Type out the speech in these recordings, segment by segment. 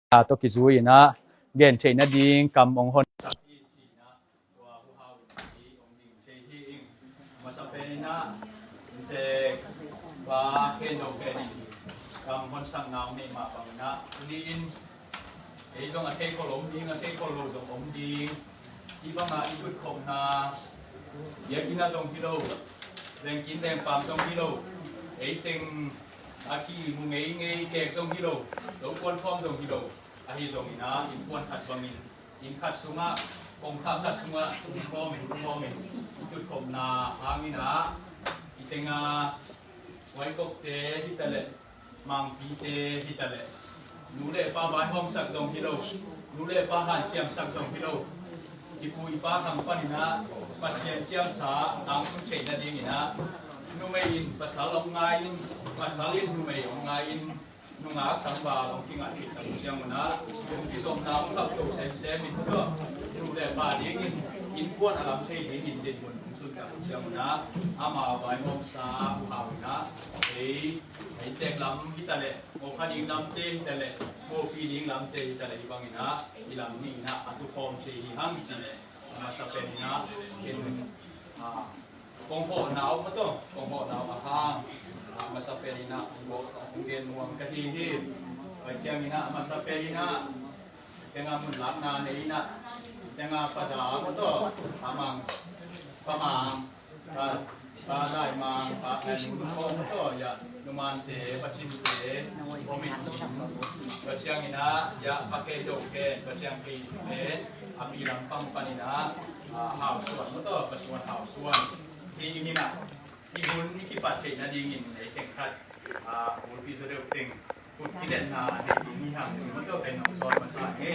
to ki zui na gen che na ding kam ong hon masapena te ba ken no ken kam hon sang naw ni ma pang na ni in ei dong a thei ko lom ding a thei ko lo dong om ding i ba ma i put khom na ye ina song kilo deng kin deng pam song kilo ei teng aki mu ngei ngei kek song kilo lo kon phom song kilo a hi song ina in pon khat bangin in khat sunga kong khat sunga phom in put khom na hangina itenga wai kok te hitale mang pi te hitale nu le pa bai hom sak song kilo nu le pa han chiam sak song kilo ipu ipa thang panina pasien chiam sa ang kun chei na ding ina nu mai in pasal ong ngai in pasalin nu mai ong ngai in nu nga tang ba ong king a thit tang chiang na ki som na ong thak to sem in ko nu le pa ding in puan alam chei ding in den mun sun tang chiang na ama bai hom sa ha na ei tek lam hitale o khading lam te hitale o pi ding lam te hitale ibangina ilam ni na atu form se hi hang chile ma sa pen na ken kong ho nau ma to kong ho nau a hang ma sa pen na go gen nuang ka hi ai chiang ina ma sa pen na tenga mun lam na nei na tenga pa da ma to amang pamang pa dai mang pa en ko to ya numan te pachin te omin chin ka chiang ina ya pake do ke ka chiang pi te api ram pang panina hau suan mo to paswan hau suan ni ina i hun ni ki pat te na ding in nei tek khat ul pi zero ting kun ki den na ni hang mo to pen ong son ma sa e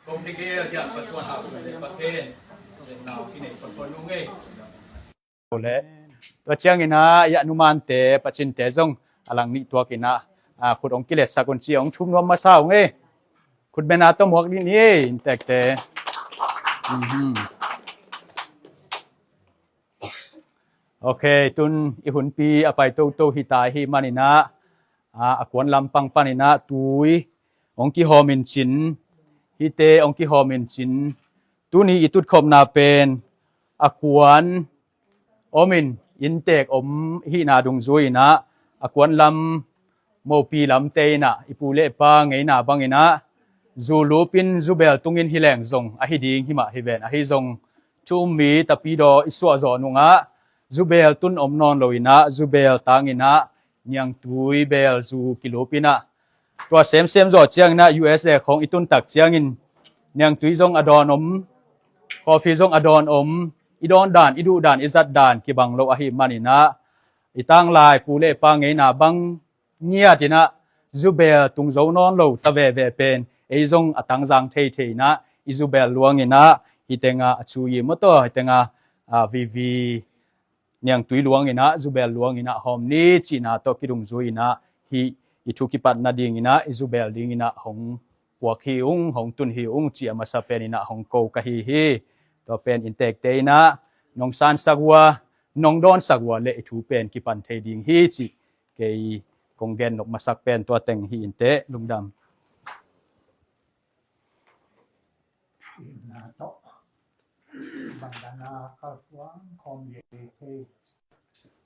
kom te ge ya paswan hau suan le paken na ki nei pon lu nge leตัวเชียงอินะยะนุมานเตปจินเตจงอลังนี่ตัวกินะขุดองกิเลสสกุลจีองชุมนุมมาเศร้าไงขุดเบนาต้มหวกนี่แตกเตโอเคตุนอีหุ่นปีอไปโตหิตายหิมานินะอากวนลำปังปานินะตุยองกิฮอมินชินฮิเตองกิฮอมินชินตุนี้อิตุดคมนาเป็นอากวนอมินอินเตกอมหินาดุงซุยนะอากวนลำโมปีลำเตนะอิปูเลปาไงนาบังอินะซูลูปินซูเบลตุงอินฮิแหลงซงอหิดิงหิมาฮิเวนอหิซงชุมมีตะปีดออิสวาซอนุงะซูเบลตุนอมนอนโลอินะซูเบลตางอินะยังตุยเบลซูกิโลปินะตัวเซมซอเจียงนะ USA ของอิตุนตักเจียงอินยังตุยซงอดอนอมคอฟีซงอดอนอมอีดอนดานอีดูดานอีจัดดานกิบังโลอหิมานินะอีตั้งลายปูเลปางไงนาบังเงียตินะซูเบลตุงโจนอนโลตะเวเป็นไอซงอตังจังเทนะอีซูเบลลวงอินะอีเตงาชูยิมโตอีเตงาวีเนียงตุยลวงอินะซูเบลลวงอินะหอมนี้จีนาโตกิดุงซุยนะฮีอีทุกิปัตนาดิงอินะอีซูเบลดิงอินะหงหัวขี้อุงหงตุนหิอุงจีมาซาเปนินะหงโกกะฮีตัวเป็นอินเตกเตนะนองซานสักวานองดอนสักวาเลทูเป็นกิปันเทดิงฮีจิเกยกงเกนนกมาสักเป็นตัวเต็งฮีอินเตลุงดำนาโตบันดานาคาสวางคอมเยเท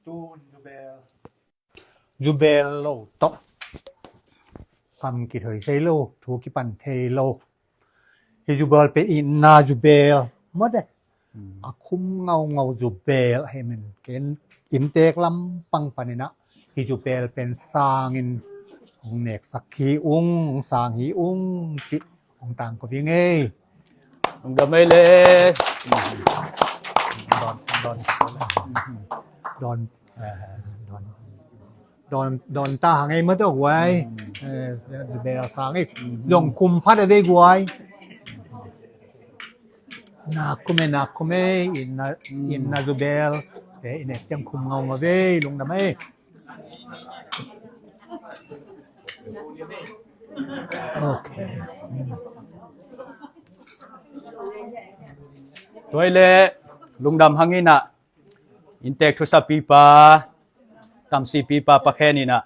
ตูนจูเบลโลโตทำกิจเฮโลทูกิปันเทโลฮิจูเบลเป็นอินนาจูเบลหมดเลยคุมเงาจูเบลให้มันเกณฑ์อินเตกลำปังปานินะฮิจูเบลเป็นสร้างอินของเนกสักขีอุ้งสร้างหีอุ้งจิของต่างก็วิ่งเอ้ลุงดำไม่เลยดอนตาไงเมื่อตัวไว้จูเบลสร้างไอ้ยงคุมพัดได้ไว้นักคุมอินนาจูเบลอินเนกยังคุมเงามาเว้ยลุงดำไม่โอเคตัวเล่ลุงดำหังอินะอินเตกทุสปีปาตามสีปีปาปะแค่นี้นะ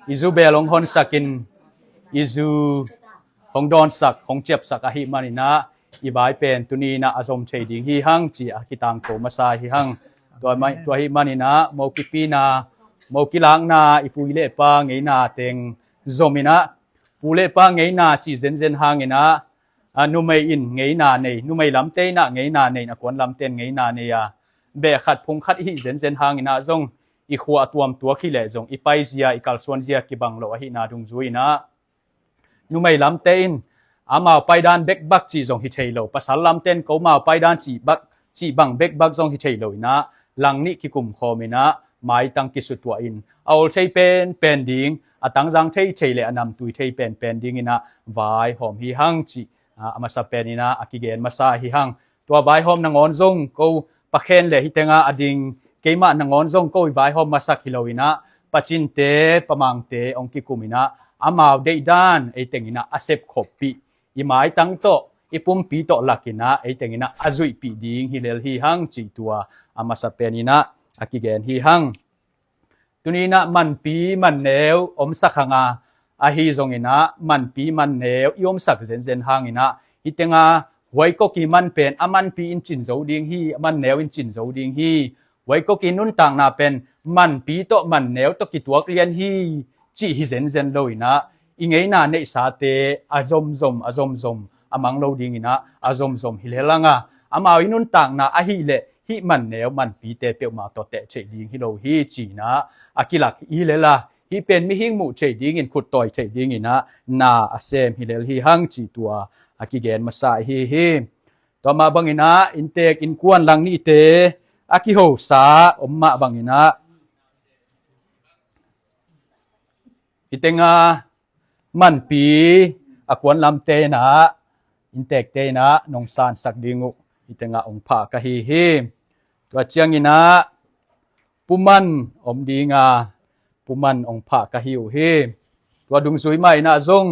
อิซูเบลงฮอนสักินอิซู ของดอนสักของเจ็บสักอหิมานินะอีบายเป็นตุนีนะอารมณ์เฉยดิงฮีหังจีอากิตังโกมาซาฮีหังตัวหิมานินะโมกิปีนาโมกิลังนาอีปุยเลปาไงนาเต็งโซมินะปูเลปาไงนาจีเซนเซนหางไงนะนุไม่อินไงนาเนนุไม่ลำเตนะไงนาเนนะควรลำเตนไงนาเนียเบะขัดพงขัดฮีเซนเซนหางไงนะจงอีขวาตัวขี้เละจงอีไปเสียอีกัลส่วนเสียกิบังโลหินาดุงจุยนะนุไม่ลำเตนอามาไปด้านเบกบักจีจงฮิเทโลภาษาลำเตนเขามาไปด้านจีบังเบกบักจงฮิเทโลนะหลังนี้กิกุมโคมินะหมายตั้งกิสุตัวอินเอาใช้เป็นดิ่งตั้งจังใช้เลอนำตุยใช้เป็นดิ่งนะวายหอมฮิฮังจีอามาสเปนินะอากิเกนมาซาฮิฮังตัววายหอมนางอนจงเขาปะเคนเลฮิเตงาอดิงเกมานางอนจงเขาวายหอมมาสักฮิโลวินะปัจจินเตปะมังเตองกิกุมินะอามาเดด้านไอเตงินะอาเซปขบปีอีหมายตั้งโตอีปุ่มปีโตลักินะไอเตงินะอาจุยปีดิ่งฮิเลลฮิฮังจีตัวอามาสเปนินะอากิเกนฮิฮังตุนีนะมันปีมันเนวอมสักหงาอาฮีจงอินะมันปีมันเนวยอมสักเซนหางอินะอิเตงาไว้ก็กีมันเป็นอามันปีอินจินโจดิงฮีมันเนวอินจินโจดิงฮีไว้ก็กีนุนต่างนาเป็นมันปีโตมันเนวโตกิตัวเรียนฮีจีฮิเซนโลอินะอิงไงนาเนสาเตอาซมอามังโลดิงอินะอาซมฮิเลลังาอามาอินุนต่างนาอาฮีเลฮิมันเนวมันปีเตเปียวมาต่อเตเฉดิงฮิโลฮีจีนะอากิลักอีเลลาฮิเป็นมิหิงมุเฉดิงอินขุดต่อยเฉดิงอินะนาอาเซมฮิเลลฮีฮังจีตัวอากิเกนมาซาฮีต่อมาบังอินะอินเตกอินกวนลังนี่เตอากิโฮซาอมมาบังอินะอิเตงามันปีอากวนลำเตนะอินเตกเตนะนงซานสักดิงุอิเตงาองผากะฮีตัวเจียงอินะปุมันอมดีงาปุมันองผากะฮิวฮีตัวดุงซุยไม่นะจง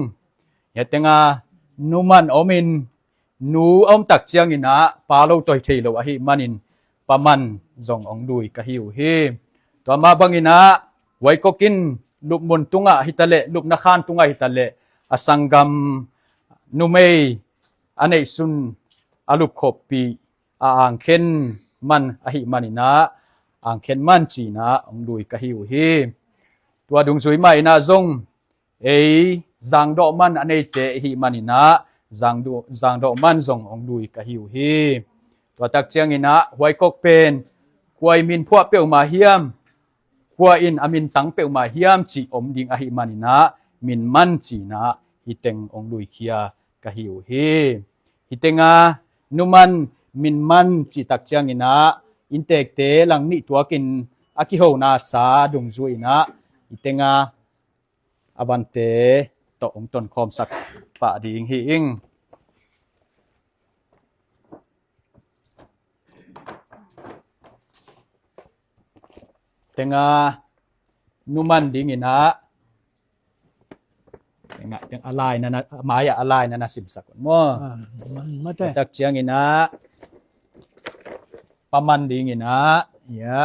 เฮเตงานูมันอมินนูอมตักเจียงอินะปาโลตอยเทโลอะฮิมันินปะมันจงองดุยกะฮิวฮีตัวมาบังอินะไว้ก็กินลูกมุนตุงะฮิตะเลลูกนาคานตุงะฮิตะเลอสังกัมนูเมอันเนซุนอาลุขบปีอ่างเข็นมันอหิมันินะอ่างเข็นมันจีนะองดุยกะฮิวฮีตัวดุงซุยไม่นะจงจังดอกมันอันเนเตหิมันินะจังดอกมันจงองดุยกะฮิวฮีตัวตักเจียงอินะหวยกกเป็นควยมินพวกเปียวมาเฮียมควยอินอามินตังเปียวมาเฮียมจีอมดิงอหิมันินะมินมันจีนะฮิเตงองดุยเคียกะฮิวฮีฮิเตงานุมันมินมันจีตักเจียงอินะอินเตกเตลังนี่ตัวกินอากิโฮนาซาดุงซุยนะอิเตงาอวันเตตองตนคอมสักปะดิงฮีอิงเตงานุมันดิงอินะเตงอะไรนะนะหมายอะไรนะสิมสักคนมั่วมันมาแต่ตักเจียงอินะปะมันดิงอินะยะ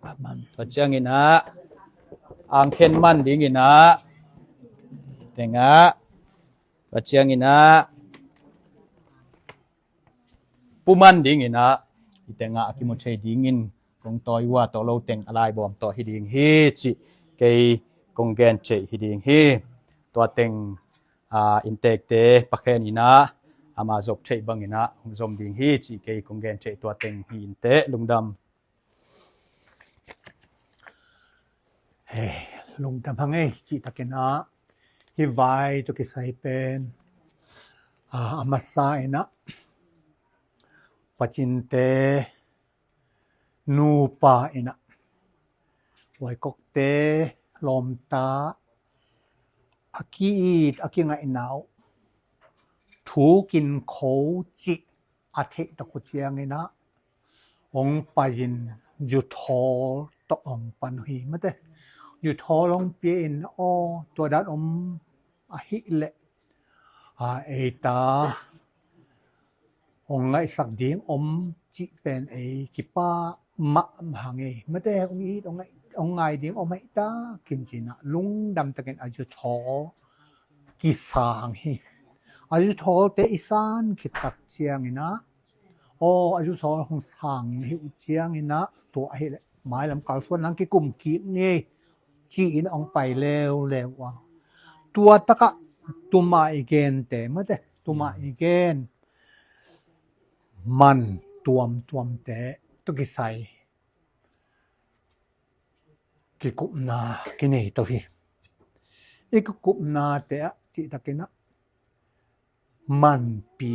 ปะมันตักเจียงอินะอ่างเข็นมันดิงอินะเตงะตักเจียงอินะปุมันดิงอินะอิเตงะอากิมุเชดิงอินกงตอยว่าต่อโลเต็งอะไรบอมต่อฮิดิงฮีจิเกยกงแกนเชฮิดิงฮีตัวเต็งอินเตกเตปะเคนอินะอามาจบเชบังอินะหงจมดิงฮีจิเกยกงแกนเชตัวเต็งฮีอินเตลุงดำเฮ้ลุงดำพังจิตะเกนะฮิวายตุกิไซเป็นอามาซาเอนะปัจจินเตนูปาเอนะไว้กกเตลมตาอากิงะอินาวถูกินโคจิอาเทตะกุเจียงเอนะองปายินยุทอตอองปันหีมะเตยุทอลงเปียนอตัวดัดอมอาหิเลเอตาองไงสักดิงอมจิเป็นกิป้า ma hange mate ong i ong ngai ding ong mai ta kin china lung dam taken aju tho ki sang hi aju tho te isan khit tak chiang ina o aju tho hong sang hi chiang ina to hi le mai lam kal suan nang ki kum ki ni chi in ong pai lew wa tua taka tuma again te mate tuma again man tuam te to ki sai ki kup na ki nei to hi ik kup na te chi takena man pi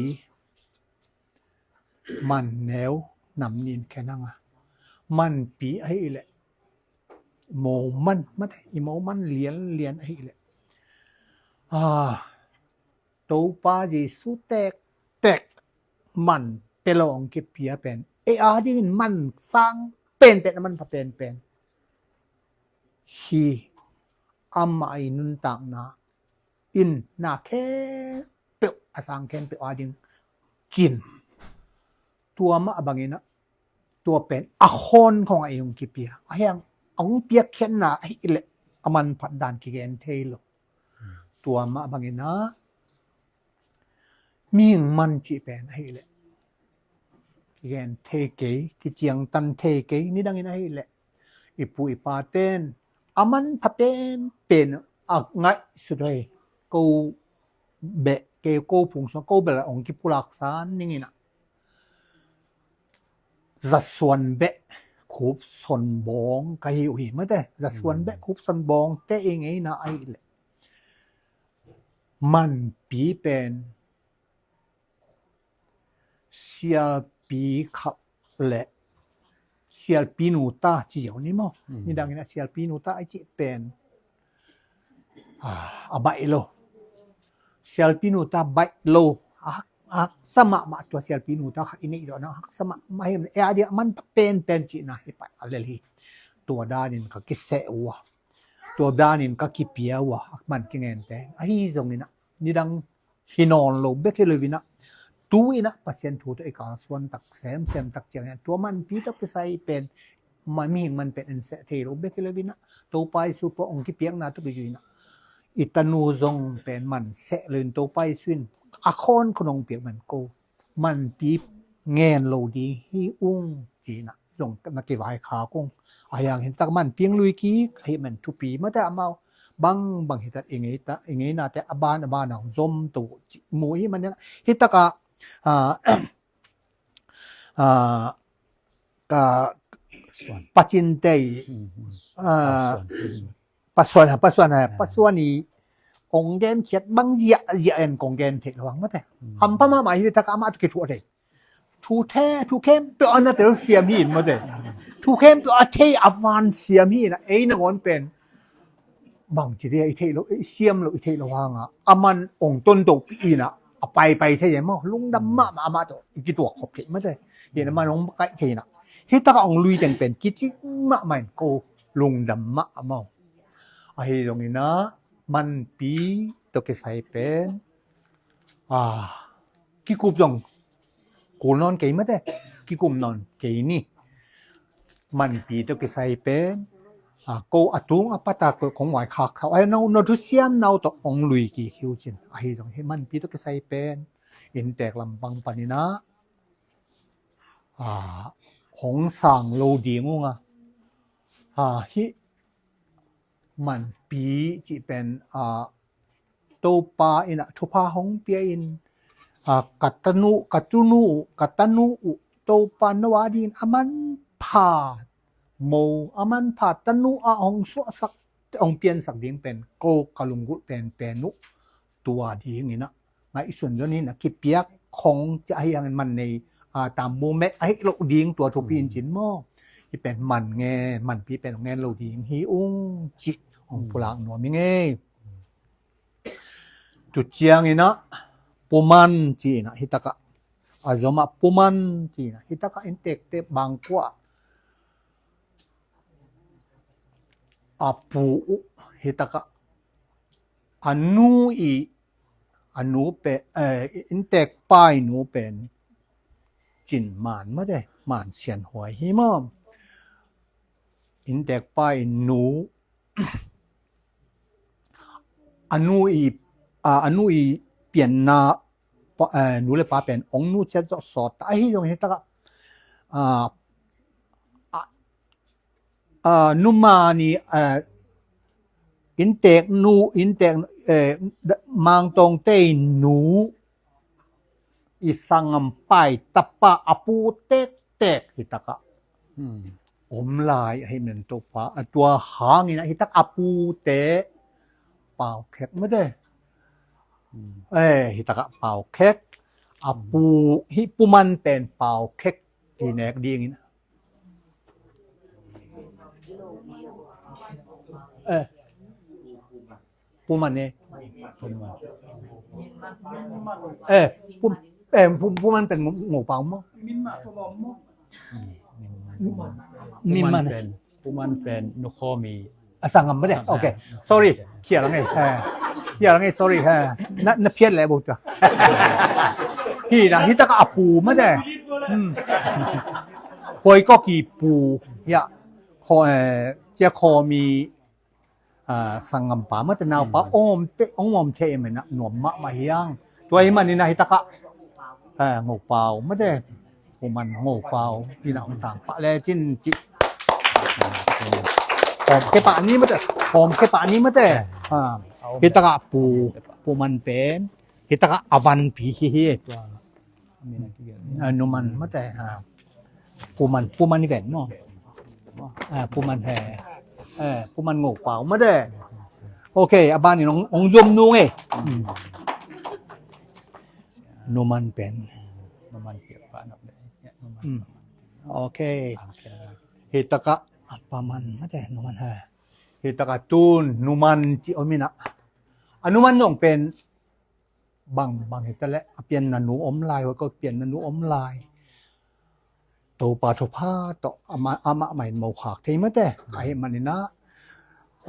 man neu nam nin kenanga man pi ai le mo man mate i mo man lian ai le to pa ji su tek man pelong ki pia pen e a din man sang pen man pa pen hi amma inun tang na in na ke pe asang ken pe ading jin ตัวมะบางอีนะตัวเป็นอคอนของไอ้ยงกิเปียไอ้ยังองเปียเข็นน่ะไอ้เละมันผัดดานกิเกนเทโลตัวมะบางอีนะมีมันจิเป็นไอ้เละกิเกนเทเกกิเจียงตันเทเกนี่ดังอีนะไอ้เละอีปูอีปาเต้นมันผัดเป็นไงสุดเลยกูเบะเกกูพุงสกูเบละองกิปุรักษานี่ไงนะจัดส่วนเบะคูบสนบองกะหิวหิมะแต่จัดส่วนเบะคูบสนบองแต่เองไงนะไอ้แหละมันปีเป็นเสียปีขับแหละเสียปีนูตาจิเยวนี่มั้งนี่ดังนะเสียปีนูตาไอ้จิเป็นใบโลเสียปีนูตาใบโลsama ma tua sial pinu ta ini do na sama mai e adia man pen chi na hi pa aleli tua danin ka kisse wa tua danin ka kipia wa man kingen te ai zong ni na ni dang hinon lo be ke lewina tu ina pasien thu to e ka suan tak sem tak chiang tua man pi to ke sai pen man pen en se the lo be ke lewina to pai su po ong ki piang na to be yuina itanu zong pen man se len to pai swin a kon konong pi man ko man pi ngen lo di hi ung ji na jong na ki vai kha kong ayang hin tak man piang lui ki hi man tu pi ma ta amao bang hi tat engei na te aban na zom to mu hi man hi taka ka pachin te paswan niองแกนเขียดบางเยะเอ็นกองแกนเทระวังมะแต่หำพม่าหมายตะกะมาตุกทุได้ทูแท้ทูเข้มเปอันนะเตอเสียมีมะแต่ทูเข้มเปอเทอวานเสียมีนะเอ้นงอนเป็นบางจิเรไอ้เทโลเสียมโลไอ้เทระวังมันองต้นตกอีนะไปเทยมอลุงดำมามาตอีกิตัวขบเทมะแต่เห็นมันองไกเทนะเฮตะกะองลุยจังเป็นกิจิมะมันโกลุงดำมะมอไอ้ตรงนี้นะมันปีตกใส่เป็นกิกุบจงกูนอนเกยมะแต่กิกุมนอนเกยนี่มันปีตกใส่เป็นโกอตุงอปตะของหวายคักเขาไอ้นทุเสียมนาวตองลุยกี่คิวจินไอ้ตรงให้มันปีตกใส่เป็นอินแตกลำบังปานินะหงสังโลดีงงฮิมันปีจิเป็นโตปาอินะทุพาหงเปียอินกัตนูโตปานวาดินมันพาโมมันพาตนูองสวสักองเปียนสักเดียงเป็นโกกะลุงกุเป็นนุตัวดีอย่างนี้นะในส่วนนี้นะกิเปียกของจะให้ยังมันในตามโมเมไอ้โลดีงตัวทุปีนจินมอที่เป็นมันแงมันปีเป็นแงโลดีงฮีอุ้งจิองพุลังหนวมิงจุดเจียงนี่นะปุมันจีนะฮิตากะจอมปุมันจีนะฮิตากะอินเตกเตบางกว่าปูฮิตากะอนุเป็นอินเตกป้ายหนูเป็นจินหมานมาได้หมานเสียนหวยฮิมอม อินเด็กป้ายหนูอนุอีเปลี่ยนนาหนูเลยป้าเป็นองนูเจ็ดสอดไอ้ตรงนี้ตะกนุมานี่อินเด็กหนูอินเด็กมังตรงเตหนูอีสังมไปตะปะอปูเตกเตกหิตะกะอมลายให้มันตัวหางนี่นะหิตะอปูเตเป่าแขกไม่ได้หิตะกะเป่าแขกอปูหิปุมันเป็นเป่าแขกที่แนกดีอย่างนี้นะปุมันเนี่ยปุมันเป็นหมูเป่ามั้งมินมาตัวล้อมมั้งมินมันเป็นปุมันเป็นนกคอมีสังงไม่ได้โอเค sorry เขียนแล้วไงเขียนแล้วไง sorry นับเพี้ยนแล้วบุตรพี่นะที่ตะกะปูไม่ได้หอยก็กี่ปูยะคอเจ้าคอมีสังงป่ามาแต่นาวป่าอ้อมเทมันนะหนวมมะมาเฮียงตัวไอ้มันนี่นะฮิตะกะงูเปล่าไม่ได้ปูมันงูเปล่าพี่น้องสั่งปะแลจิ้นจิหอมแค่ปะนี้ไม่ได้หอมแค่ปะนี้ไม่ได้ฮิตะกะปูมันเป็นฮิตะกะอวันผีนุมันไม่ได้ปูมันนี่แหวนเนาะปูมันแห่ปูมันงูเปล่าไม่ได้โอเคอาบ้านนี่น้องยมนูไงนุมันเป็นนุมันเกี่ยวปะนับได้โอเคฮิตะกะปามันไม่ได้นุมันฮิตะกะตูนนุมันจิโอมินะอนุมันน้องเป็นบางฮิตะและเปลี่ยนนันูอมลายก็เปลี่ยนนันูอมลายโตปาทุพาโตอามะใหม่หมอกขากเทมะแต่ไอ้มันนี่นะ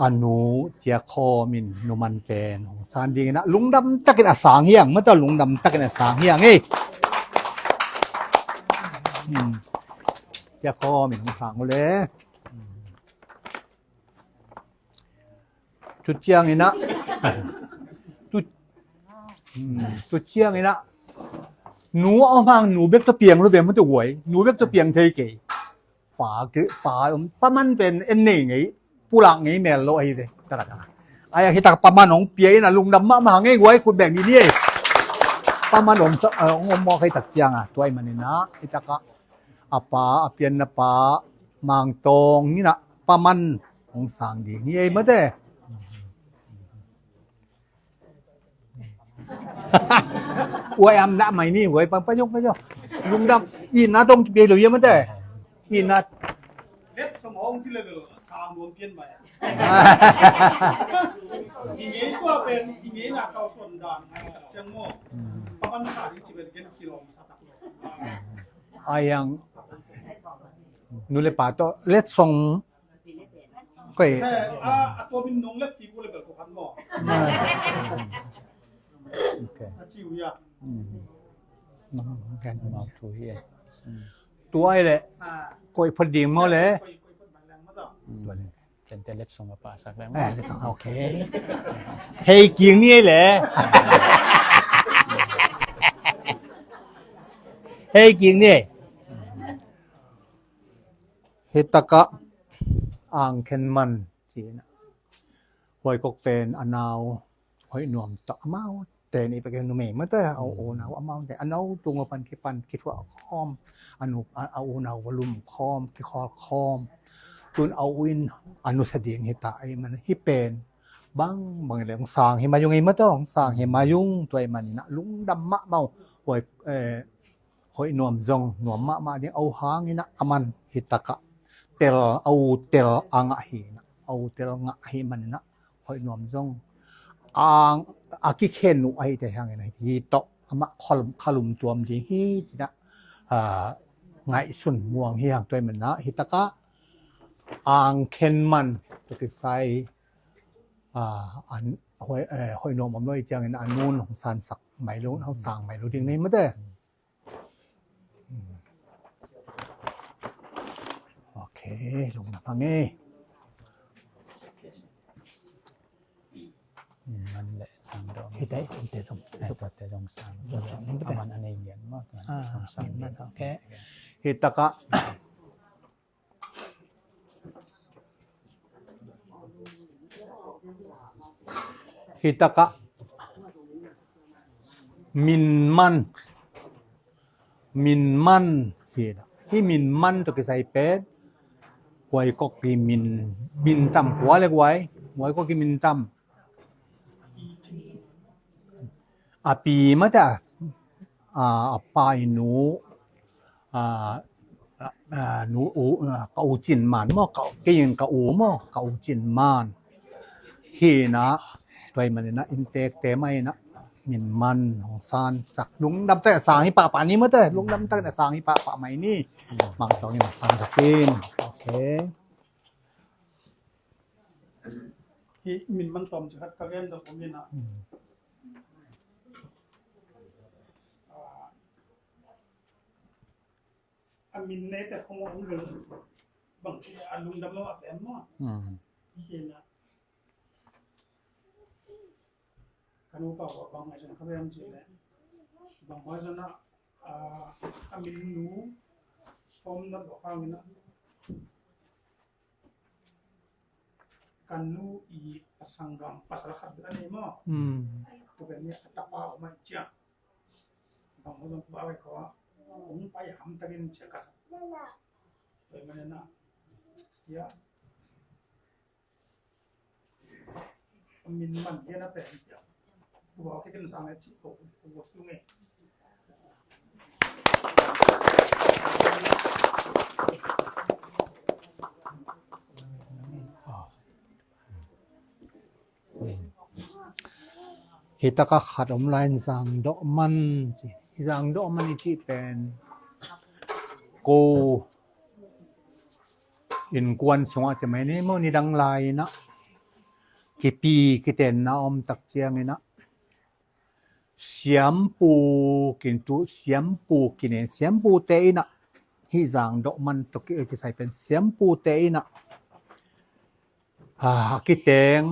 อนุเจียคอมินนุมันเป็นของซานดีนะลุงดำตะกินอสางเฮียงเมื่อตอนลุงดำตะกินอสางเฮียงเจียคอมินของสางเลยจุดเจียงนี่นะจุดเจียงนี่นะหนูเอาฟังหนูเบกตะเปียงรู้เปล่ามันจะหวยหนูเบกตะเปียงเทเก๋ป่าป้ามันเป็นเอ็นนี่ไงผู้หลังไงแม่เราไอ้เด้ตะละไอ้ที่ตะประมาณของเปียน่ะลุงดำมาไงหวยคุณแบ่งนี่ประมาณองมอให้ตักเจียงตัวไอ้มันนี่นะไอ้ตะกะอาปาอาเปียนนะปามังตงนี่นะประมาณของสางดีนี่ไอ้มาเด้อวยอำนะใหม่นี่หวยปะยกลุงดำอีน่าต้องเปียหรือยังมาเด้อีน่าเล็บสมองที่เลยสามรวมเปลี่ยนไปอีนี้ก็เป็นอีนี้นะเขาส่วนด่านจังโม่ประมาณ31กิโลสักกิโลyang nulle pato let song ko แต่ตัวเป็นนงเล็บที่กูเลยแบบคันบ่โอเคจิวยะน้องแกันมาทูเฮียตัวไอ้แหละก็พอดีมั้งเลยตัวนี้เล็ดส่งมาป่าสักแล้วเล็ดส่งโอเคเฮ้ยจริงนี่แหละเฮ้ยจริงนี่เฮตกะอ่างเข็นมันจีนะหวยกกเป็นอนาวหอยหน่วมตะเมาแต่นี่ไปกันหนูเมย์มาแต่เอาโอนาวเมาแต่อนาวตุงปันคิปันคิดว่าคอมอนุเอาโอนาววลุมคอมคิคอคอมตุนเอาวินอนุสเดียงเฮตาไอมันฮิเป็นบางอะไรของสางเฮมายุงไงมาต้องสางเฮมายุงตัวไอมันนะลุงดำมะเมาหวยหอยหน่วมจงหน่วมมะเนี่ยเอาหางนี่นะอมันฮิตกะเตลเอาเตลอ่างหินะเอาเตลงะหิมันนะหอยหน่วมจงอ่างอากิเคนไอแต่ทางไหนที่โตอะมะคลุมตัวมจีฮีนะไงสุนม่วงเฮียงตัวมันนะฮิตกะอ่างเคนมันตัวที่ใส่อันหอยหน่วมมันไว้จังในอันนู้นของซานสักไม่รู้เขาสั่งไม่รู้จริงนี่มั้ยเด้อโอเคลงนะพังเอ้ มันแหละสร้างดอก เฮ็ดได้แต่ต้อง ให้ตัวแต่ต้องสร้างเอามันอันนี้เรียนมากกว่าต้องสร้าง มันโอเคเฮ็ดตะกะฮิตะกะมินมันเฮ็ดฮิมินมันตะกิใส่เป็ดหวยก็กิมินตำหัวเล็กไว้หวยก็กิมินตำอาปีมาแต่ปายหนูหนูกะอูจินมานมอกะเกยินกะอูมอกะอูจินมานฮีนะไว้มันนะอินเตกเตไม่นะมินมันของซานจากลุงดำแต่สางหิปะปานี้มาเด้ลุงดำแต่สางหิปะปะใหม่นี่บางตรงนี้มันสางตะกินโอเค hi min man tom chat ka gen do min na amin ne te khong ong lung bang ti alung dam lo apem mo hi na kanu pa wa bang ma jan ka bem ji le bang ma jan na amin nu tom na do ka min na kanu I pasanggam pasal khabar ni mo to ben ya tapa ma chia bang mo ba wa ko ong pa ya ham tagin chia ka to man na ya min man ya na pe ya bo ke ken sang chi ko bo tu nge Hita ka khat online sang do man chi sang do man chi pen ko in kwan songa che mai ni mo ni dang lai na ki pi ki ten na om tak chiang ni na siam pu kin tu siam pu kin siam pu te na hi sang do man to ki sai pen siam pu te na ki teng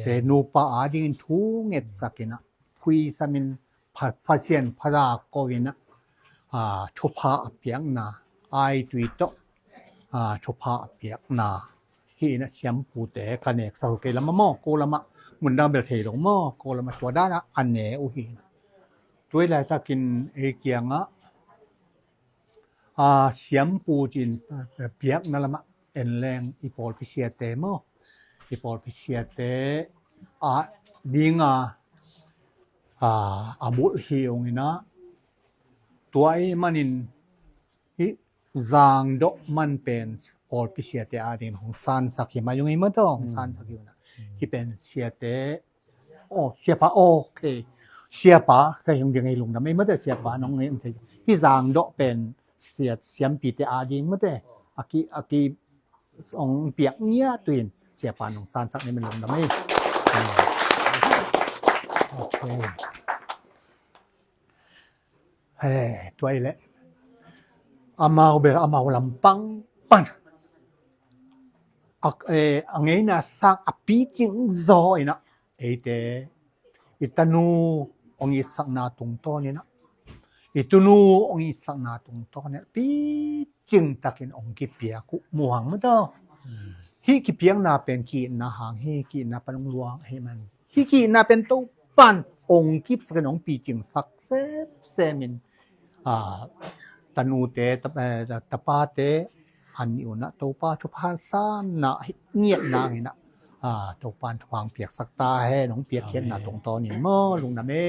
te nu pa adin thu nget sakina phui samin pasien phara ko ina thopa apyang na ai tui to thopa apyak na hi na siam pu te kanek sa ke lama mo ko lama mun da bel the long mo ko lama to da na ane u hi tuai la ta kin e kianga siam pu jin pyak na lama en leng I pol pi sia te mo I pol pi sia te dinga abul hi ong ina tuai manin hi zang do man pen pol pi sia te adin hong san sakhi ma yung ima to hong san sakhi na hi pen sia te sia pa okay sia pa ka yung ding ai lung da mai ma te sia pa nong ngai te hi zang do pen sia siam pi te adin ma te aki ong piak nia tuinเสียปานของซานสักนี่มันลงได้มั้ยโอเคเฮ้ตัวอีแหละอามาเบอามาลำปังปันอังไงนะสักอปีจิงซอยนะเตอิตานูองอิสักนาตุงโตนี่นะอิตุนูองอิสักนาตุงโตเนี่ยปีจิงตักินองกิเปียกุหม่วงมะตอhi ki piang na pen ki na hang hi ki na panung luang he man hi ki na pen to pan ong kip sa kanong pi jing sak semin tanu te tapa te an yu na to pa chu pa sa na nghiet na ngi na to pan thwang piak sak ta he nong piak khen na tong to ni mo lung na me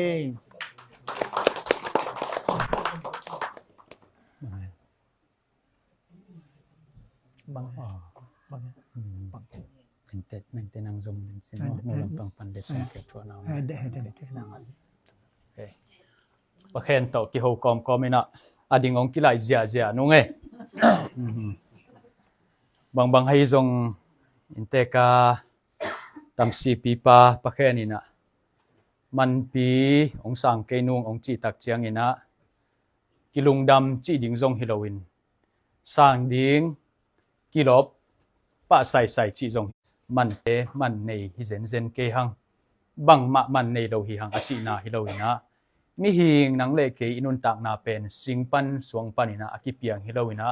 bang Mente nang zoom sin mo lang pang pandit sa ke na. Pa khen to ki ho kom komina ading ong kilai zia no nge. Bang hai zong inte ka tam si pi pa pa khen ina. Man pi ong sang ke nung ong chi tak chiang ina. Kilung dam chi ding zong Halloween. Sang ding kilop pa sai chi zong มันเตมันในฮิเซนเซนเกหังบังมะมันในโลหิหังอจินาฮิโลหินะมีหิงนังเลเกอินุนตักนาเป็นสิงปันสวงปันินะอกิเปียงฮิโลหินะ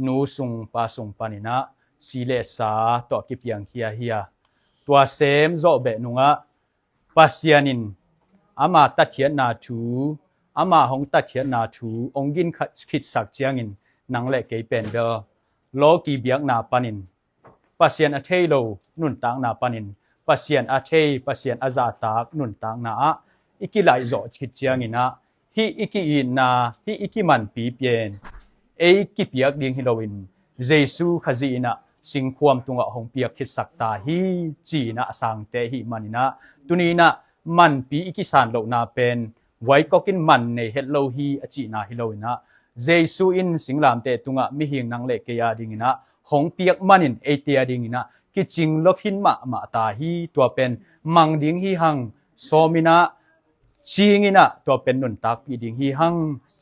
นูสุงปาสุงปันินะสีเลสาตอกิเปียงเฮียเฮียตัวเซมโซเบนุงะปัสยานินอามาตัดเขียนนาทูอามาหงตัดเขียนนาทูองกินคิดสักเจียงินนังเลเกเป็นเดอโลกีเบียกนาปานินปัสยานอเทโลนุนตังนาปานินปัสยานอเทปัสยานอาซาตากนุนตังนาอิกิไลโซคิดเจียงินะฮิอิกิอินาฮิอิกิมันปีเปียนเอกิเปียกดิงฮิโลวินเยซูขจีนะสิงความตุงะหงเปียกคิดสักตาฮิจีนะสังเตหิมันนะตุนีนะมันปีอิกิสานโลนาเป็นไว้ก็กินมันในเฮโลฮีอจีนาฮิโลนะเยซูอินสิงลามเตตุงะมิหิงนังเลเกียดิงนะหงเปียกมันินเอเตียดิงนะกิจิงลกหินมาตาฮีตัวเป็นมังดิงฮีหังโซมินะชีงินะตัวเป็นนุนตักปีดิงฮีหัง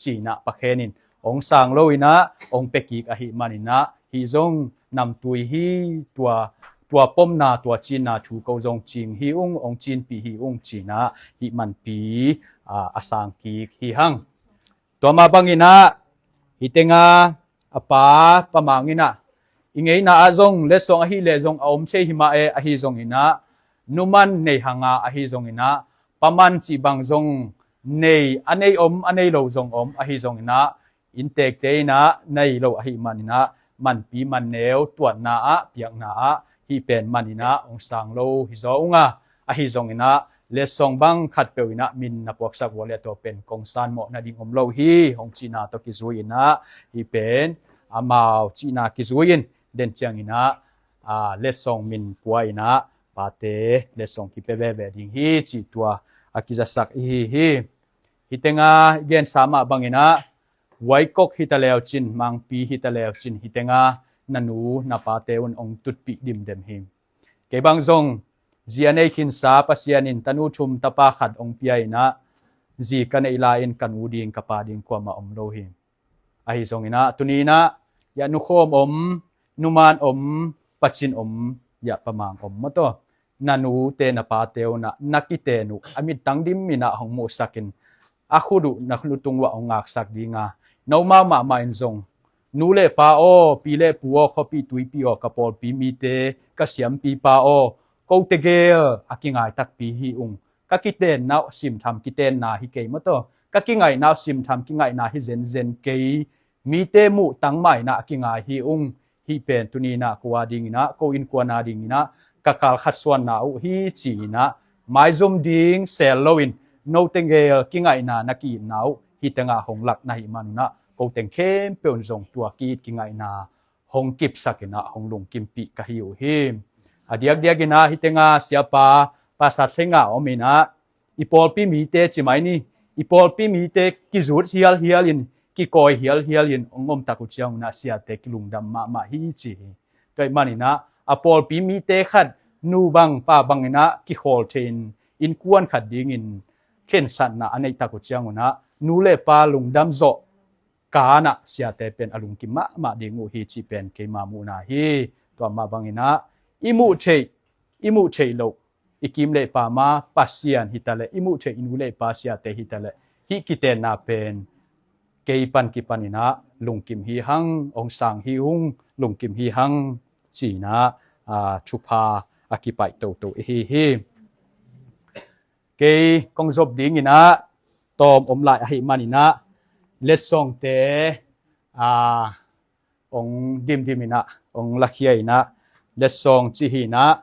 จีนะปะเคนินองสางโลวินะองเปกิกอหิมันินะฮีซงนำตุยฮีตัวป้มนาตัวจีนนาชูกงจิงฮีองจีนปีฮีจีนะฮีมันปีอาสังกีฮีหังตัวมาบังอินะฮิเตงาอปาปะมังอินะอิงเอนะอาซงเลสงอหิเลซงอมเชหิมาเออหิซงอินะนุมันในหังอหิซงอินะปะมันจีบังซงในอันในอันในโลซงอหิซงอินะอินเตกเตนะในโลอหิมันอินะมันปีมันเนวตัวนาเปียกนาฮีเป็นมันอินะองสังโลฮิโซงะอหิซงอินะเลสงบังขัดเปวินะมินนับวกสักวอเลตัวเป็นกงซานโมนาดิงอมโลฮีของจีนาตกิซุยนะฮีเป็นอามาวจีนากิซุยินเดนเจียงอินะเลสงมินปัวอินะปาเตเลสงกิเปเบเบดิงฮีจีตัวอากิจะสักฮีเตงาเกนสามาบังอินะไว้กกฮิตาเลวจินมังปีฮิตาเลวจินฮิเตงานันูนาปาเตวันองตุดปีดิมเดมฮิมเกบังซงจีอันเอคินสาปัสยานินตันูชุมตะปาขัดองเปียนะจีกันเอลาอินกันอูดิงกปาดิงความมาอมโลหิมอหิซงอินะตุนีนะยานุโคมนุมานปัจจินยาประมังมะโตนันูเตนะปาเตวนะนักิเตนุอมิตังดิมมินะหงโมสักินอาคุดุนักลุตุงวะองอักสักดีงาเนามาอินซงนูเลปาโอปีเลปัวขปีตุยปีอกะปอลปีมีเตกะเสียมปีปาโอกูเตเกอากิงไงตักปีฮีกะกิเตนนาวซิมทำกิเตนนาฮิเกมะโตกะกิงไงนาวซิมทำกิงไงนาฮิเซนเกมีเตมุตังไมนะกิงไงฮีเป็นตุนีนะกัวดิงนะกูอินกัวนาดิงนะกะกาลขัดส่วนนาฮีจีนะไมซุมดิงเซลโลวินโนเตงเกกิงไงนานักกีนาวฮิตงาหงหลักนาฮิมานุนะกูเตงเข้มเปียนซงตัวกีกิงไงนาหงกิบสักนะหงลงกิมปีกะฮิวฮิมdia gina hitenga siapa pasat thenga omina ipol pi mi te chimai ni ipol pi mi te kizut hialin ki koi hialin ongom taku chiang na sia te kilungdam ma hi chi toi manina apol pi mi te khat nu bang pa bangina ki khol thein in kuan khat ding in khen san na anei taku chiang na nu le pa lungdam zo kana sia te pen alung ki ma dingu hi chi pen ke ma mu na hi to ma bangina imu che lo ikim le pa ma pasian hitale imu che inu le pa sia te hitale hi kiten na pen keipan kipanina lungkim hi hang ong sang hi hung lungkim hi hang china chupa akipai to hi ke kong job ding ina tom omlai hi manina lesong te ong dimina ong lakhia ina lesong chi hi na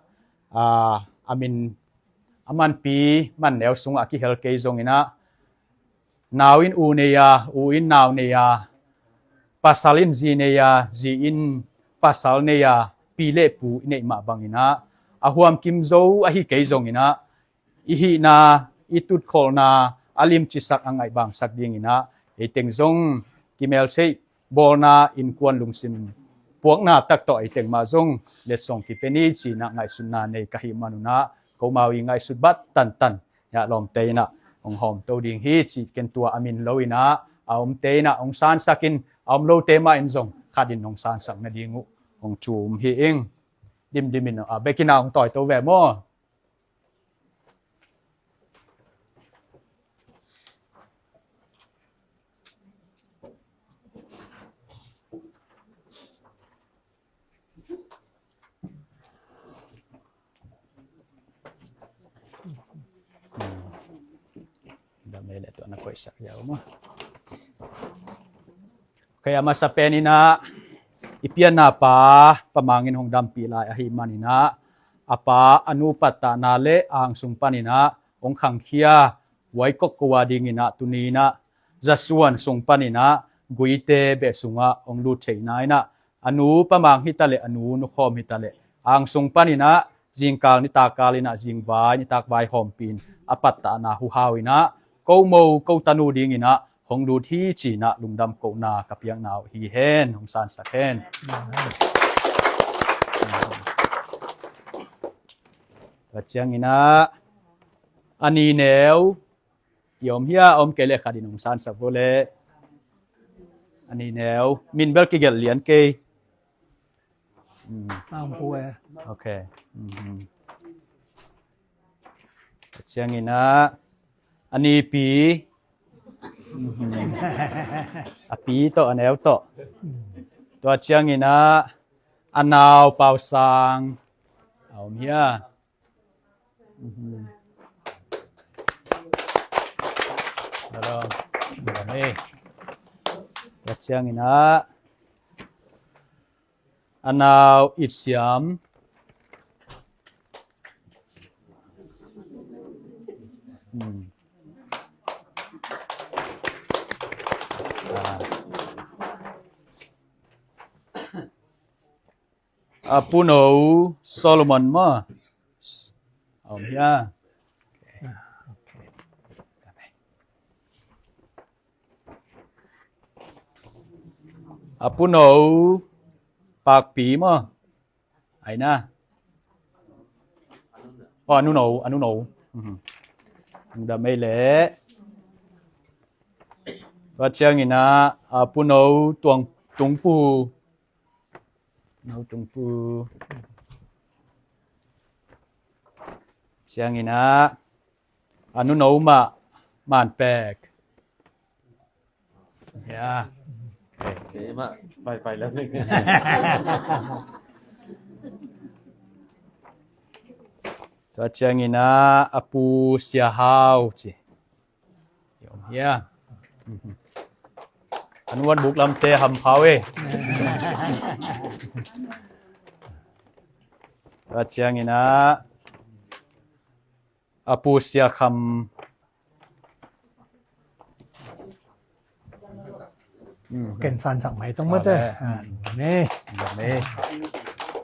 aman pi man neu sung aki hel ke zong ina nawin u neya u in naw neya pasalin zi neya zi in pasal neya pi le pu nei ma bangina ahuam kim zo a hi ke zong ina ihi na itut khol na alim chi sak angai bang sak ding ina e teng zong kimel sei bolna in kwan lungsim puak na tak to ai teng ma zong le song ki peni chi na ngai sun na nei ka hi manuna ko mawi ngai sut bat tan ya lom te na ong hom to ding hi chi ken tua amin loina aum te na ong san sakin aum lo te ma in zong khadin ong san sak na dingu ong chum hi eng dim in bekina ong toi to ve mo Damele to na ko isa yaw mo kaya masapen ina ipian na pa pamangin hong dampi lai ahi manina apa anupata nale ang sungpanina ong khangkhia waikok kuwading ina tunina jasuan sungpanina guite be sunga ong lu theinaina anu pamang hitale anu nu khom hitale ang sungpanina jingkal ni takalina jingwai ni takwai hompin apatta na hu hawina komo ko tanu dingina hong lu thi china lungdam ko na kapiang naw hi hen hong san sakhen Kacang ina ani new yom hia om kele khadin hong san sa bole ani new min bel ki gel lian ke Ampue. Okay. Kacang ina ani pi api to aneu to to chiang ina anau pau sang om hia Hello ni chiang ina anau itsiam Puno Solomon ma om hia Puno pak pi ma ai na anu no da mai le wa chiang ina puno tung pu nau tung pu chiang ina anu no ma man pek ya okay maไปแล้วนึง to chiang ina apu sia hau chi yom ya anwan buk lam te ham phawe to chiang ina apu sia kham Ken san sang mai tong ma de ni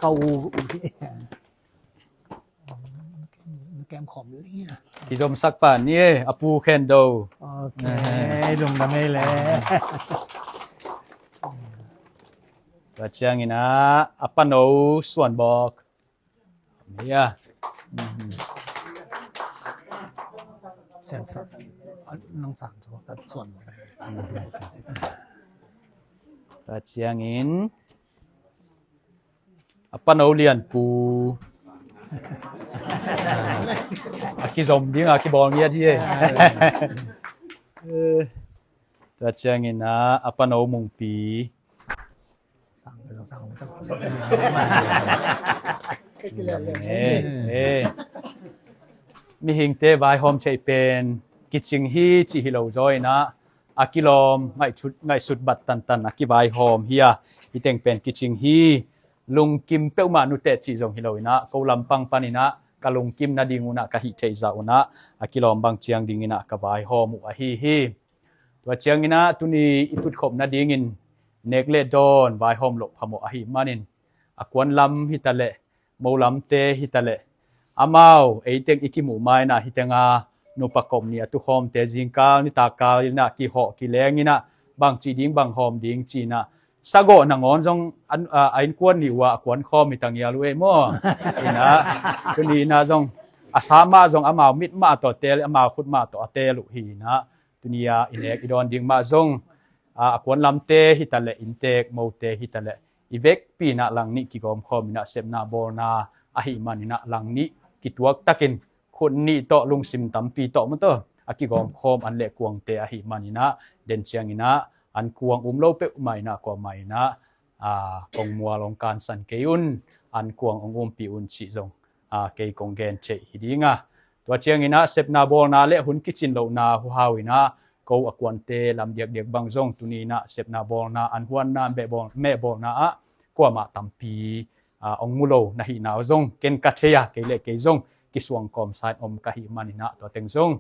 kau kem khom ni ki dom sak pa ni apu khen do Okay lung da mai le to chiang ina apano suan bok ya sen sa nong sang so ta suan to chiang in apano lian pu aki zom ding aki bol ngia thi to chiang in na apano mung pi sang mi hing te vai hom chei pen kiching hi chi hi lo zoi na akilom ngai sut bat tan aki vai hom hia hi teng pen kiching hi lung kim pe ma nu te chi jong hi lo ina ko lam pang panina ka lung kim na dinguna ka hi thei za una akilom bang chiang dingina ka vai hom a hi to chiang ina tuni itut khop na dingin nekle don vai hom lo phamo a hi manin akwan lam hitale mo lam te hitale amau eiteng ikimu mai na hitenga nu pakom ni atu khom te jingkal ni takal na ki ho ki lengina bang chi ding bang hom ding chi na sago na ngon jong ain kwan ni wa kwan khom mi tang ya lu e mo ina kuni na jong asama jong amau mit ma to tel amau khut ma to atelu hi na dunia inek idon ding ma jong akwan lam te hitale intek mo te hitale อีเวกปีนะหลังนี้กิกอมคอมินะเซบนาบอนาอะหิมานินะหลังนี้กิตวกตะกินคนนี้ตอลุงซิมตัมปีตอมตออะกิกอมคอมอันเลกวงเตอะหิมานินะเดนเชียงินะอันกวงโลเปอุไมนะกว่าไมนะกงมัวลงการสันเกยุนอันกวงปีอุนชิจงเกยกงเกนเชหิดิงะตัวเชียงินะเซบนาบอนาเลหุนกิจินโลนาฮูฮาวินะko akwante lam diak bangjong tunina sepna bolna anhuanna me bolna a kwama tampi ong mulo na hi naw zong ken katheya kele ke zong kiswang kom sat om ka hi manina to teng zong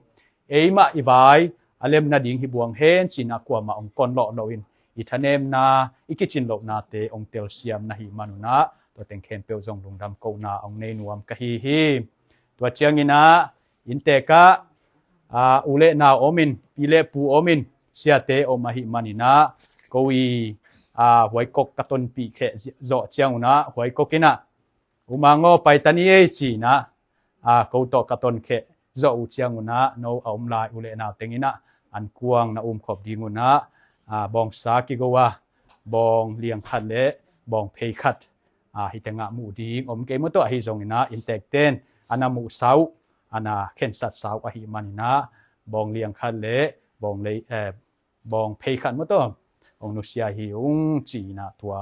eima iwai alem na ding hi buang hen china kwama ong kon lo loin ithanem na ikichin lo na te ong tel siam na hi manuna to teng khem pe zong lungdam ko na ong nei nuam ka hi to chiangina inteka ule na omin pile pu omin siate omahi manina koi huai kok katon pi khe zo chianguna huai kokina umango paitani e chi na ko to katon khe zo u chianguna no omlai ule na tengina an kuang na khop dinguna bong sa ki gowa bong liang khat le bong phei khat hitenga mu ding om ke mo to hi zongina intek ten anamu sau ana khen sat sau a hi manina bong liang khan le bong le bong phei khan mo to ong nu sia hi ung chi na tua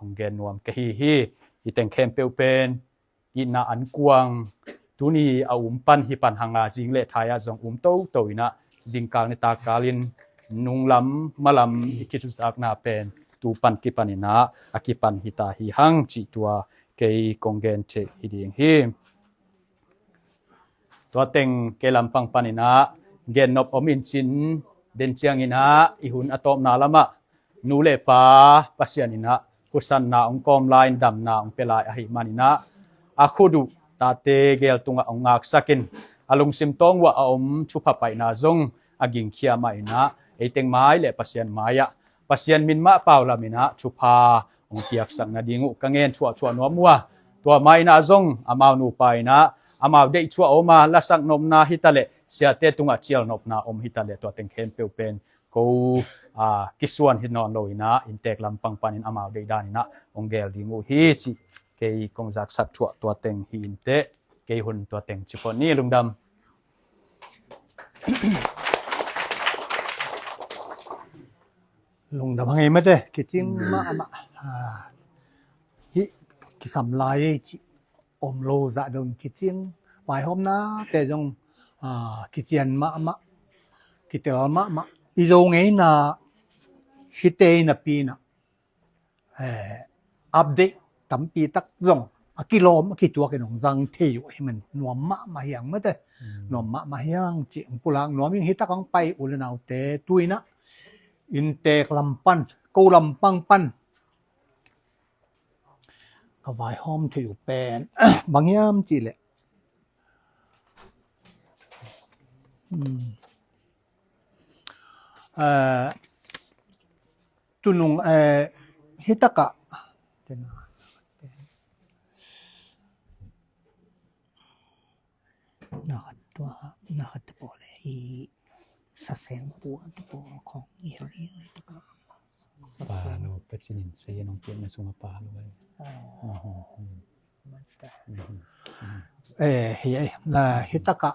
ong gen nuam ka hi iteng khem peu pen ina an kuang tuni a pan hi pan hanga jing le thaya jong to ina jingkang ni ta kalin nunglam malam ikichu sak na pen tu pan ki panina akipan hita hi hang chi tua kei konggen che hi ding hiตัวเต็งเกลัมปังปานินะเกนนบอมินชินเดนเชียงอินะอิหุนอตอมนาละมะนูเลปาปัสยานินะกุสันนาองกอมไลน์ดำนาองเปลายอหิมานินะอาคุดุตาเตเกลตุงองงักสักินอลุงซิมตองว่าอมชุพไปนาจงอากิงเคียมาอินะเอเต็งไม้เลปัสยันมายะปัสยันมินมะเปล่าละมินะชุพาองเปียกสังนาดิงุกังเงินชัวนัวมัวตัวไม้นาจงอามานูไปนะamaw de chua oma lasak nomna hitale siate tunga chial nopna hitale to teng khem peu pen ko kiswan hinon loina intek lampang panin amaw de danina ongel dingu hi chi ke kongjak sak chua to teng hi inte ke hun to teng chipon ni lungdam lungdam hangai mate kiching ma hi kisam lai chi om lo za dong kiching wai hom na te dong kichian ma kitel ma i zo ngei na hite na pi na update tam pi tak zong akilom ki tua ke nong zang the yu hi man nuam ma hiang ma te nuam ma hiang chi pulang nuam ing hi takang pai ulenau te tuina in tek lampan ko lampang panก็ไว้ห้อมถือเป็นบางยามจีแหละตุนุงฮิตะกะเดี๋ยวนะคัดตัวเลยสะแสงปัวตัวของอีเรียตะกะปาโนเป็ดสินินเสียน้องเปียในสุงปาเลยเฮ้ยนะฮิตะกะ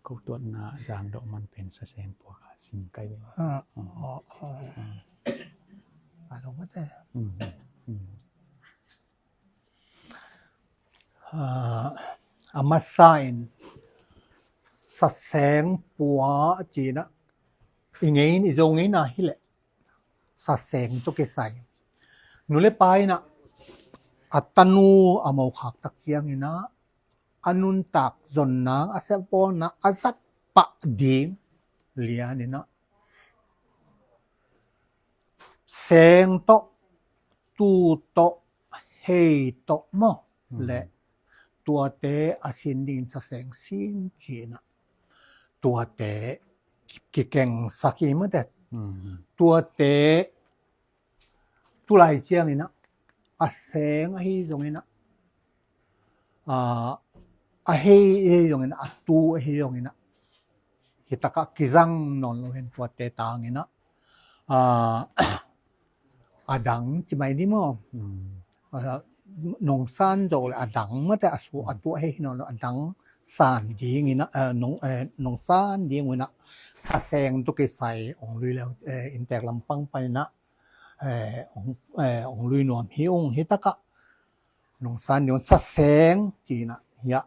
เขาตัวนาจางดอกมันเป็นสะแสงปัวค่ะสิ่งใกล้เลยอารมณ์แต่อามาไซน์สะแสงปัวจีนะอีไงนี่ตรงนี้นะฮิแหละสะแสงตุกใส่หนูเลยไปนะอัตนูอามาวขักตักเจียงนี่นะอนุนตักจนนางอาเซปอนะอาสัตปะดิงเลียนี่นะแสงโตตูโตเฮโตมอและตัวเตอสินดินสะแสงสินจีนะตัวเตกิเก่งสักกี่มื้อแต่ตัวเตตุไลเจียงนี่นะอาแสงให้ตรงนี้นะให้ตรงนี้นะตูให้ตรงนี้นะ Kita kizang non lo hen tua te tang ina. Adang chimai ni mo. Nong san jo le adang ma te asu atu he non adang san di ngina nong san di ngina sa seng tu ke sai ong lui le in tek lampang pa na ong lui nuam hi ong hi taka nong san yon sa seng chi na ya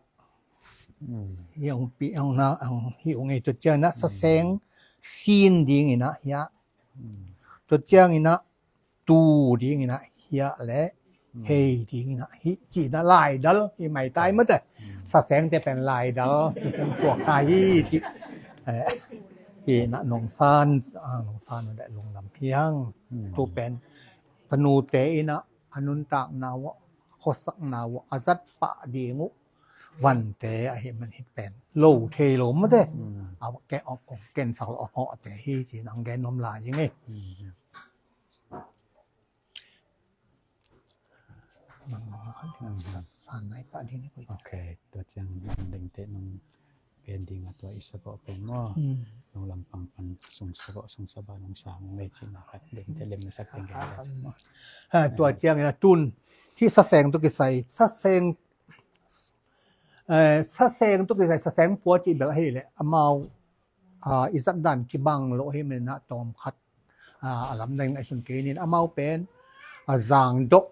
yang pi ang na ang hi ong e to cha na sa seng sin ding ina ya to chang ina tu ding ina ya le hey ding ina hi chi na lai dal hi mai tai ma te sa seng te pen lai dalเป็นพวกtai chi hi na nong san da long lam piang tu pen panu te ina anun tak na wa khosak na wa azat pa dinguวันเตะเห็นมันเป็นโลเทโลมะเตเอาแกออกแกนสักออกแต่ฮีจีนังแกนนมลายยังไงสันไหนปะดิ้งโอเคตัวจังดึงเตะนงแกนดิ้งตัวอิสระเป็นง้อนงลำปังปันสงสระสงสบานงสางเมจินะครับดึงเตะเล่มสักดึงแกตัวจังนะตุนที่สะแสงตัวกิใส่สะแสงsa seng tu ke sa seng po chi bel he le amau izat dan ki bang lo he men na tom khat alam dang ai sun ke nin amau pen zang dok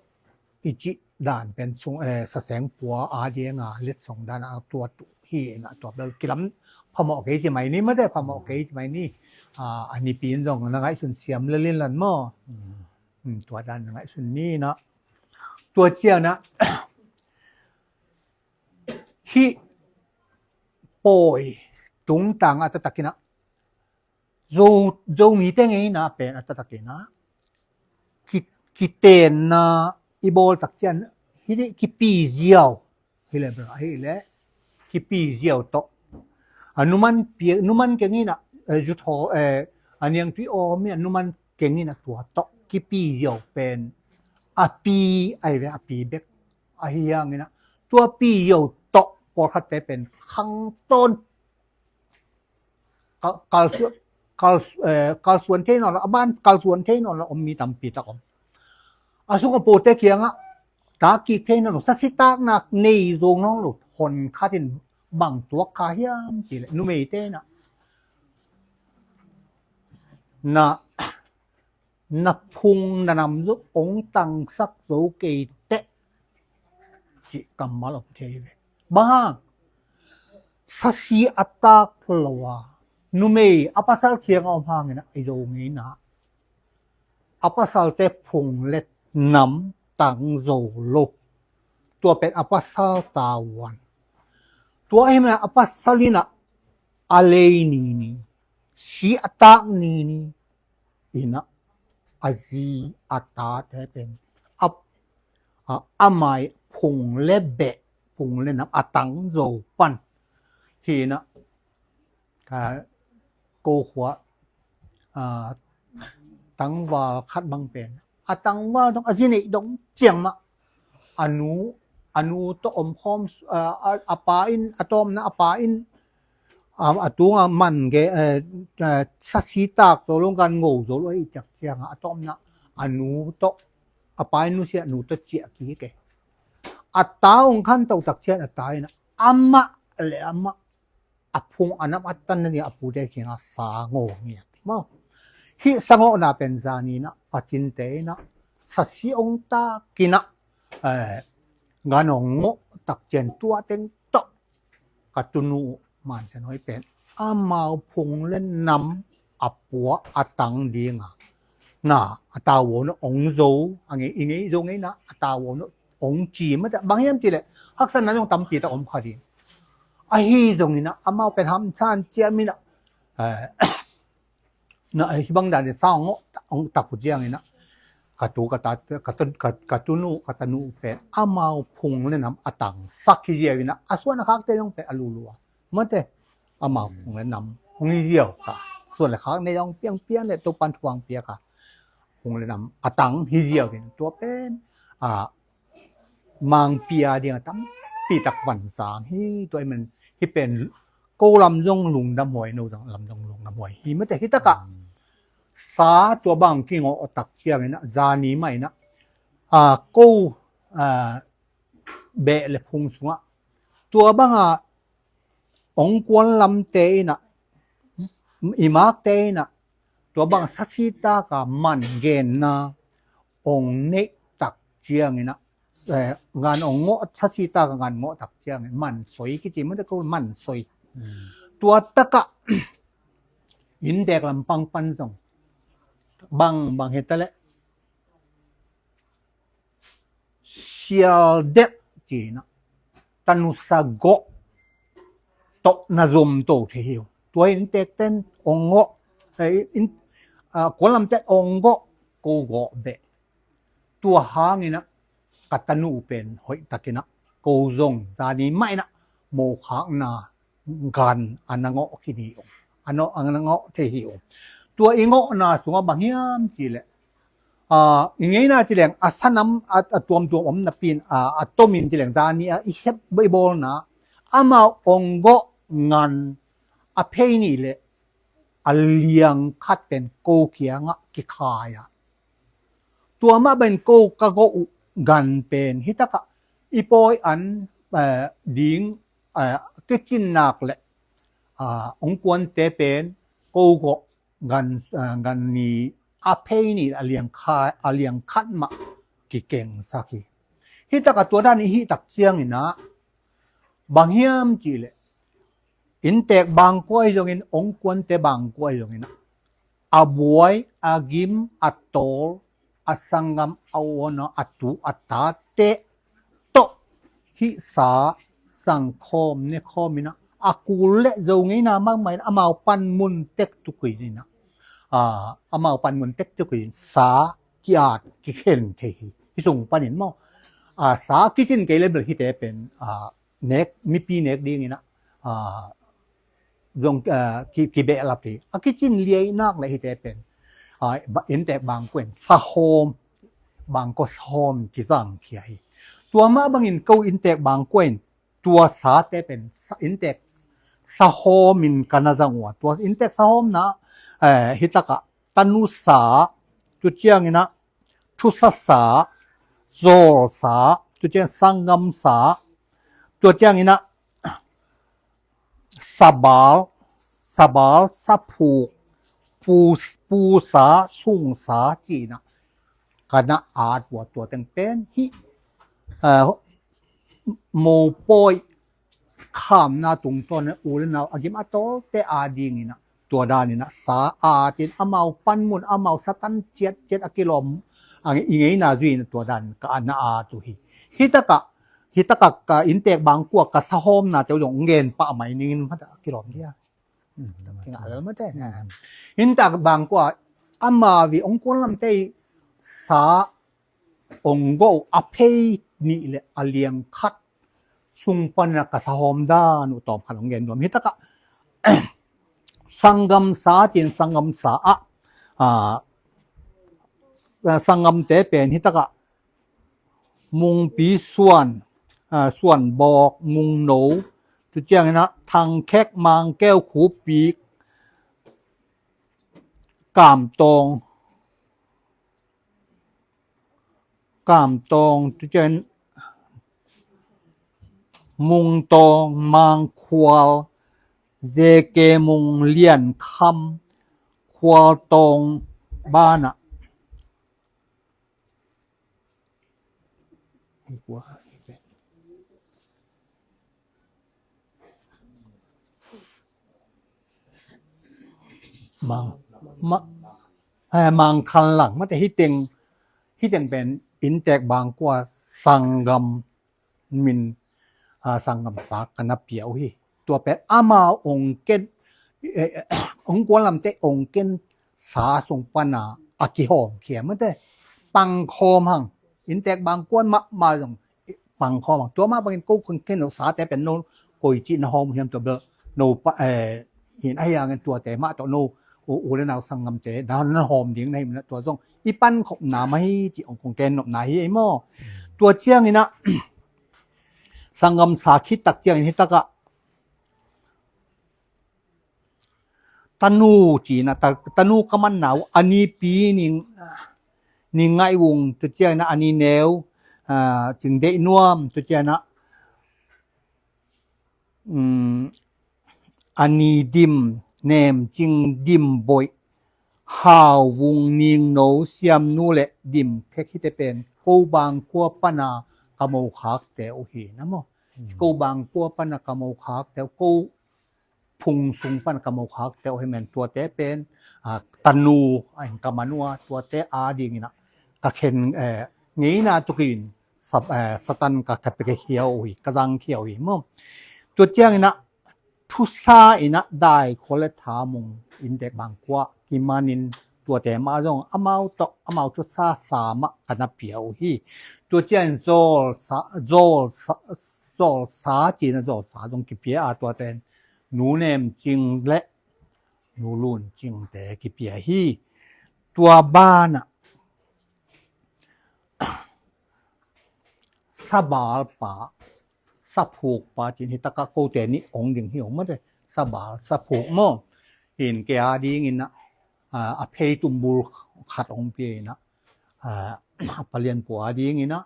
ichi dan pen chung sa seng po a de nga let song dan a tua tu hi na to bel kilam phamo ke chi mai ni ma de phamo ke chi mai ni ani pin dong na ngai sun siam le lin lan moตัวdan ngai sun ni na ตัวเจียวนะ hi poi tung tang atatakina zo mi tenge na pen atatakina ki ten na ibol takjan hi ki pi ziao hi le bra hi le ki pi ziao to numan kengi na ju tho aniang tui o mi numan kengi na tua to ki pi ziao pen api ai ve api bek ahiyang ina tua pi ziao toพอคัดไปเป็นข้างต้นกาลส่วนเทนอนบ้านกาลส่วนเทนอนมีตำปีตะกอมอาสุกโปเตเคียงอ่ะตากีเทนอนสัสิตากนักในโรงน้องหลุดคนคาดินบังตัวคาเฮียมจีเลยนุเมเตนะพุงนำซุองตังสักโซเกเตจิกัมมาลเทเวbang sasi atak lawa nume apasal khiang om hang na ido ngi na apasal te phung let nam tang zo lo tua pet apasal tawan tua him na apasalina aleini ni si atak ni ina azi ata te pen amai phung lebeพุงเลยนะตังโจปันทีนะโกหัวตังว่าคัดบังเป็นตังว่าต้องอจินิดงเจียงมาอนุตอมพร้อมอปาอินอะตอมนะอปาอินตัวมันแกสัสีตากตัวลงกันโง่โจเลยจากเจียงอะตอมนะอนุตอปาอินนุเสียอนุตเจียกี้แกataong kan tau takchen atai na amma le amma apung anam atan ni apu de kinga sango ni mo hi sango na penzani na pachinte na sasi ong ta kina ganong mo takchen tua teng to katunu man se noi pen amau phung len nam apua atang dinga na atawo no ong zo angi ingi zo ngai na atawo no ong chi ma ta bang yam ti le hak san na yong tam pi ta om khadi a hi zong ni na amao pen ham chan chia mi na na hi bang da de sang ngo ong ta ku jiang ni na katu katunu pe amao phung le nam atang sak hi jiao na aswa na khak te yong pe alulua ma te amao phung le nam hong hi jiao ka ส่วนละkhak ne yong piang piang le to pan thuang pia ka phung le nam atang hi jiao ni to pen mang pia dia tam pi tak wan sang hi toy man hi pen กูลำจงลุงดำหวยนูลำจงลุงดำหวยหิมะแต่ฮิตะกะสาตัวบางที่งอตักเชียงนะจานีไม่นะกูเบะเลพุงสุงะตัวบางองกวนลำเตนะอิมากเตนะตัวบางสัชิตากะมันเกนนะองเนตักเชียงนะงานองงอสัชิตากะงานงอตักเชียงมันสวยกิจิมันแต่กูมันสวยตัวตะกะอินเด็กลำปังปันส่งบางเหตุละเชียลเด็กจีนะตันุสะโกตกนาซมโตเทียวตัวอินเด็กเต้นองโกคนลำเจ็ดองโกกูโกเบตัวหางนี่นะกัตนูเป็นหอยตะกินะกูซงจานีไม่นะโมขางนากันอันงอคิดีองอันงอเทียวตัวเองก็น่าสงบางอย่างจีเลยอย่างงี้น่าจีเลยสนามตัวผมน่ะปีนตัวมินจีเลยจานี่อีเห็บใบบอลนะมาองก็งานเพย์นี่เลยเลี้ยงคัดเป็นโกเกียงกิขายตัวมาเป็นโกกะโกกันเป็นฮิตะกะอีปอยอันดิ้งก็จินนักเลยองกวนเตเป็นโกโกกันนี่เพย์นี่เลี้ยงคัดมากิเก่งสักทีฮิตะกะตัวด้านนี้ฮิตักเชียงนี่นะบางอย่างจีเลยอินเตกบางกวยจงอินองกวนเตบางกวยจงอินบวยกิมโตลสังกัมอวนตุตาเตโตฮิสาสังคมเนี่ยคอมินะกูเละจงอินมากมายมาปันมุนเต็กตุกุยนี่นะมาปันมุนเต็กตุกุยสากิอาดกิเข็นเทหิที่ส่งปันเห็นมั้งสากิจินเกลเลเบลฮิเตเป็นเน็กมีปีเน็กดีงี้นะลงกีเบลับที่กิจินเลียนักเลยฮิเตเป็นอินเตบางกวนสะโฮมบางก็สะโฮมที่สั่งที่ให้ตัวมาบางอินเกาอินเตบางกวนตัวสาเตเป็นอินเตสะโฮมินกันนะจังหวะตัวอินเตสะโฮมนะฮิตะกะตันุสาจุดเจียงนะทุสสาโซสาจุดเจียงสังกัมสาตัวเจียงนะสบาลสะผูปูสาสุงสาจีนะกันนะอาดวัวตัวเต็งเป็นฮิโมปอยข้ามนาตุงต้นอูเลนาอากิมาโตเตอาดีงี้นะตัวดานี่นะสาอาตินเมาปันมุนเมาสตันเจ็ดกิโลมอีงี้นาจุยนตัวดันก็อันนาอาตุฮีฮิตะกะอินเตกบางกวกกะสะโฮมนะเจ้าหยงเงินปะไหมนี่มันกิโลมเดียวถึงอะไรไม่ได้อินเตกบางกวกมาวิองกุลลำเตสาองโกเพย์นี่แหละเลียงคัดสุงปันกะสะโฮมด้านุตอบขนมเงินรวมฮิตะกะสังกัมสาจินสังกัมสาสังกัมเตเป็นฮิตะกะมุงปีส่วนบอกมุงโหนจุดเจียงนะทางแคกมางแก้วขูปีกกามตองจุดเจียงมุงตองมางควาลเจเกมุงเลียนคำควาลตองบ้านะมังคันหลังมันแต่ฮิตเต็งเป็นอินเตกบางกว่าสังกัมมินสังกัมสากันนับเปียวฮีตัวเป็ดมาองเกนองกวนลำเตองเกนสาสงปนากิหอมเขียมันแต่ปังคอมังอินเตกบางกวนมาส่งปังคอมังตัวมาบางกูคนเกนสาแต่เป็นโนโกยจีนหอมเฮียมตัวเบลโนเห็นไอ้ยังตัวแต่มาตัวโนอูเลนเอาสังกัมเจดานหอมดิ้งในมันตัวส่งอีปั้นขบหนาไม่จีองคงเกนหนบหนาไอ้หม้อตัวเชียงนี่นะ สังกัมสาคิดตักเจียงนี่ตะกะ ตะนูจีนะตะนูกะมันหนาวอันนี้ปีนี่ไงวงตุเจียนะอันนี้แนวจึงได้นวมตุเจียนะอันนี้ดิมแนมจึงดิมบ่อยหาววงนิงโนเสียมนูและดิมแค่คิดได้เป็นกูบางกัวปนากะโมคักแต่โอเคนะมอกูบางกัวปนากะโมคักแต่กูพุงสุงปันกะโมคักแต่โอเคแม่นตัวแต่เป็นตะนูอันกะมันัวตัวแต่อาดิงนะกะเข็นงี้นะตุกินสตันกะกะเปเขียวอีกะจังเขียวอีมอตัวเจียงนะทุซาอินะได้คนละถามงอินเด็กบางกว่ากิมานินตัวแต่มาจงอมาตออมาทุซาสามะกันเปียวฮีตัวเจียนโซสาจีนะโซสาจงกิเปียตัวแต่หนูเนมจริงและหนูลุนจริงแต่กิเปียฮีตัวบ้านน่ะสบาลปาสะผูกปาจินหิตะกะโกเตนี่องดิงหิวมาได้สบาสะผูกมอเห็นแกอาดีงินนะอเพยตุมบุลขัดองเปียนะปะเลียนปัวอาดีงินนะ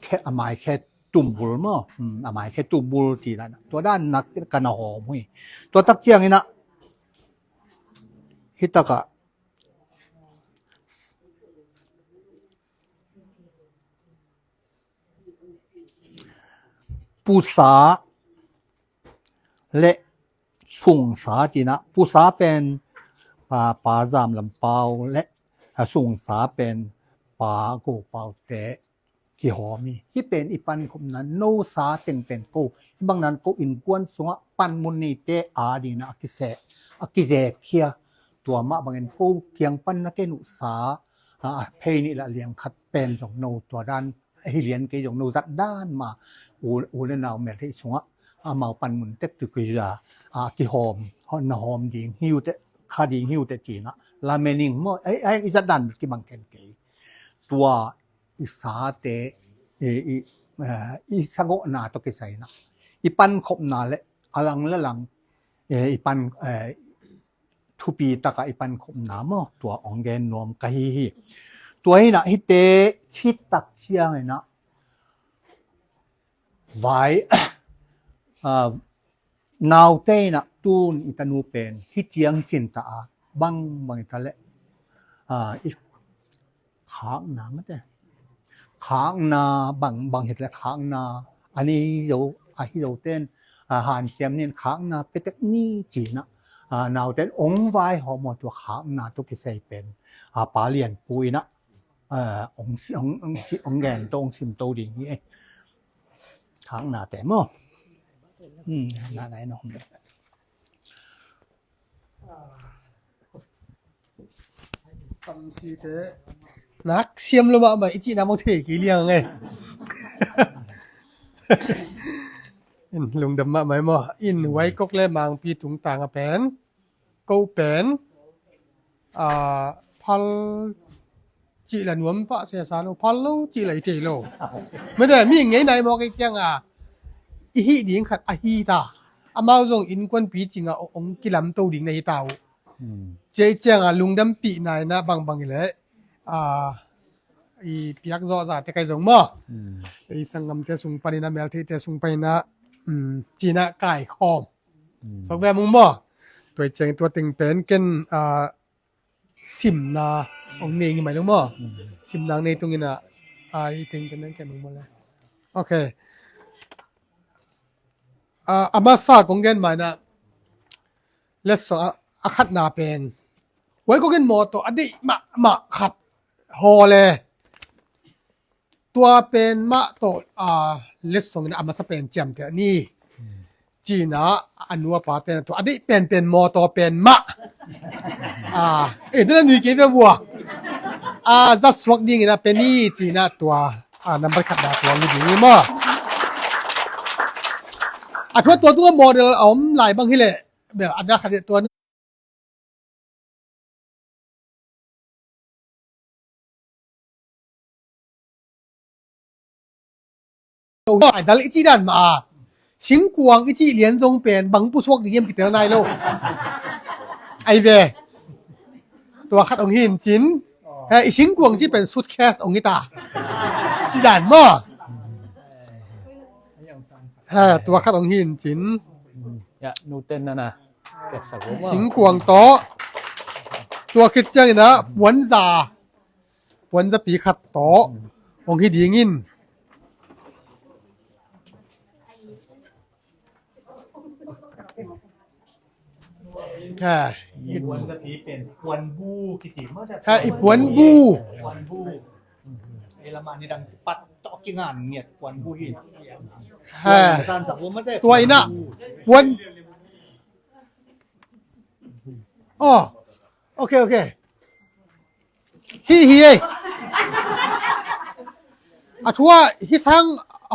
แค่อมายแค่ตุมบุลมออมายแค่ตุมบุลจีนั่นตัวด้านนักกันหอมหุยตัวตักเจียงนี่นะหิตะกะปุษาและสุงสาจีนะปุษาเป็นปาจามลำเปาและสุงสาเป็นปาโกเปาแต่กี่หอมีที่เป็นอีปันคมนั้นโนสาเต็งเป็นโกบางนั้นโกอินกวนสงปันมุนีเตอาดีนะอกิเซเคียตัวมะบางเงินโกเกียงปันนักเกนุสาเพนี่ละเลียงคัดเป็นของโนตัวด้านให้เรียนเกยงโนจัดด้านมาอูเลนาวเมทที่สงมาปันมุนเต็กตุกุยากิหอมนหอมดิงหิวเตคาดิงหิวเตจีนะลาเมนิงมออิจัดด้านกิบังเกนเกยตัวอิสาเตอิสกนาตกิไซนะอีปันขบนาและอลังละลังอีปันทุปีตะกะอีปันขบนามอตัวองเกนนวมกะฮีตัวนี้นะฮิเตคิดตักเชียงนะไว้นาวเตนะตูนอิตานูเป็นฮิเจียงขินตาบังทะเลอีข้างนามันแต่ข้างนาบังเห็ดและข้างนาอันนี้เดี๋ยวฮิโรเต้นหานเจียมเนี่ยข้างนาเป็นแต่นี่จีนะนาวเต้นองไว้หอมตัวข้างนาตัวกิเซเป็นปาเลียนปุยนะองแกนตรงสิมโตดีนี่ข้างนาแต่มั้งนาไหนน้องทำสิเตนักเสียมละบ่อีจีน้ำมอเทกี่เลี้ยงไงลุงดำมาไหมมั้งอินไว้กกและมังปีถุงต่างแผ่นกูเป็นพัลจีละนวมปะเสียสารพัลโลจีละเจโลไม่ได้มีไงไหนบอกไอ้เจ้าอีฮีดิ่งขัดอาฮีตาอามาส่งอินควนปีจริงองกิลำโตดิ่งในเตาเจ้าลุงดำปีนายนะบางเลยอีเปียกจอดแต่ใครส่งมั้งอีสังกำเตส่งไปนะเมลที่เตส่งไปนะจีน่าไก่คอมสองแบบมึงมั้งตัวเจงตัวติงเป็นกันสิมนาองเนงยังไงลุงมั้งสิมนางในตรงนี้นะอีติงกันนั่นแกมึงมั้งเลยโอเคอามาซาของเงินมานะเลสอาคัดนาเป็นไว้ก็เงินหมดตัวอดีมาขัดฮอเลยตัวเป็นมาตัวเลสของอามาซาเป็นเจียมแต่นี่จีน่าอันวัวปาเตนตัวอดีเป็นมอตัวเป็นมานั่นนี่เกี่ยวกับวัวจัดสวกดิ้งนะเป็นนี่จีน่าตัวนับขัดนาตัวนี่ดีมั้งตัวโมเดลเอาหลายบางทีเลยแบบอันนั้นขัดตัวได้ดัลอีจีดันมา ชิงกวางอีจีเหรียญจงเป็นบังผู้ชวกเยี่ยมกิตนายโลไอเวตัวคัดองหินจินอีชิงกวางที่เป็นสุดแคสองกิตาจีด่านมั่วตัวคัดองหินจินya nu ten na na kẹp sạc gốm ชิงกวางโตตัวคิดเจ้านะวันจะปีขัดโตองหิดีงินอีกวันจะผีเป็นควนบูกิจิเมื่อจะ อีกวนบู ควนบูเอลามานี่ดังปัดตอกกิงานเงียดควนบูหินสารสักว่าไม่ใช่ ตัวไอ้น่ะวนอ๋อโอเคฮีอ่ะชัวฮีซังเ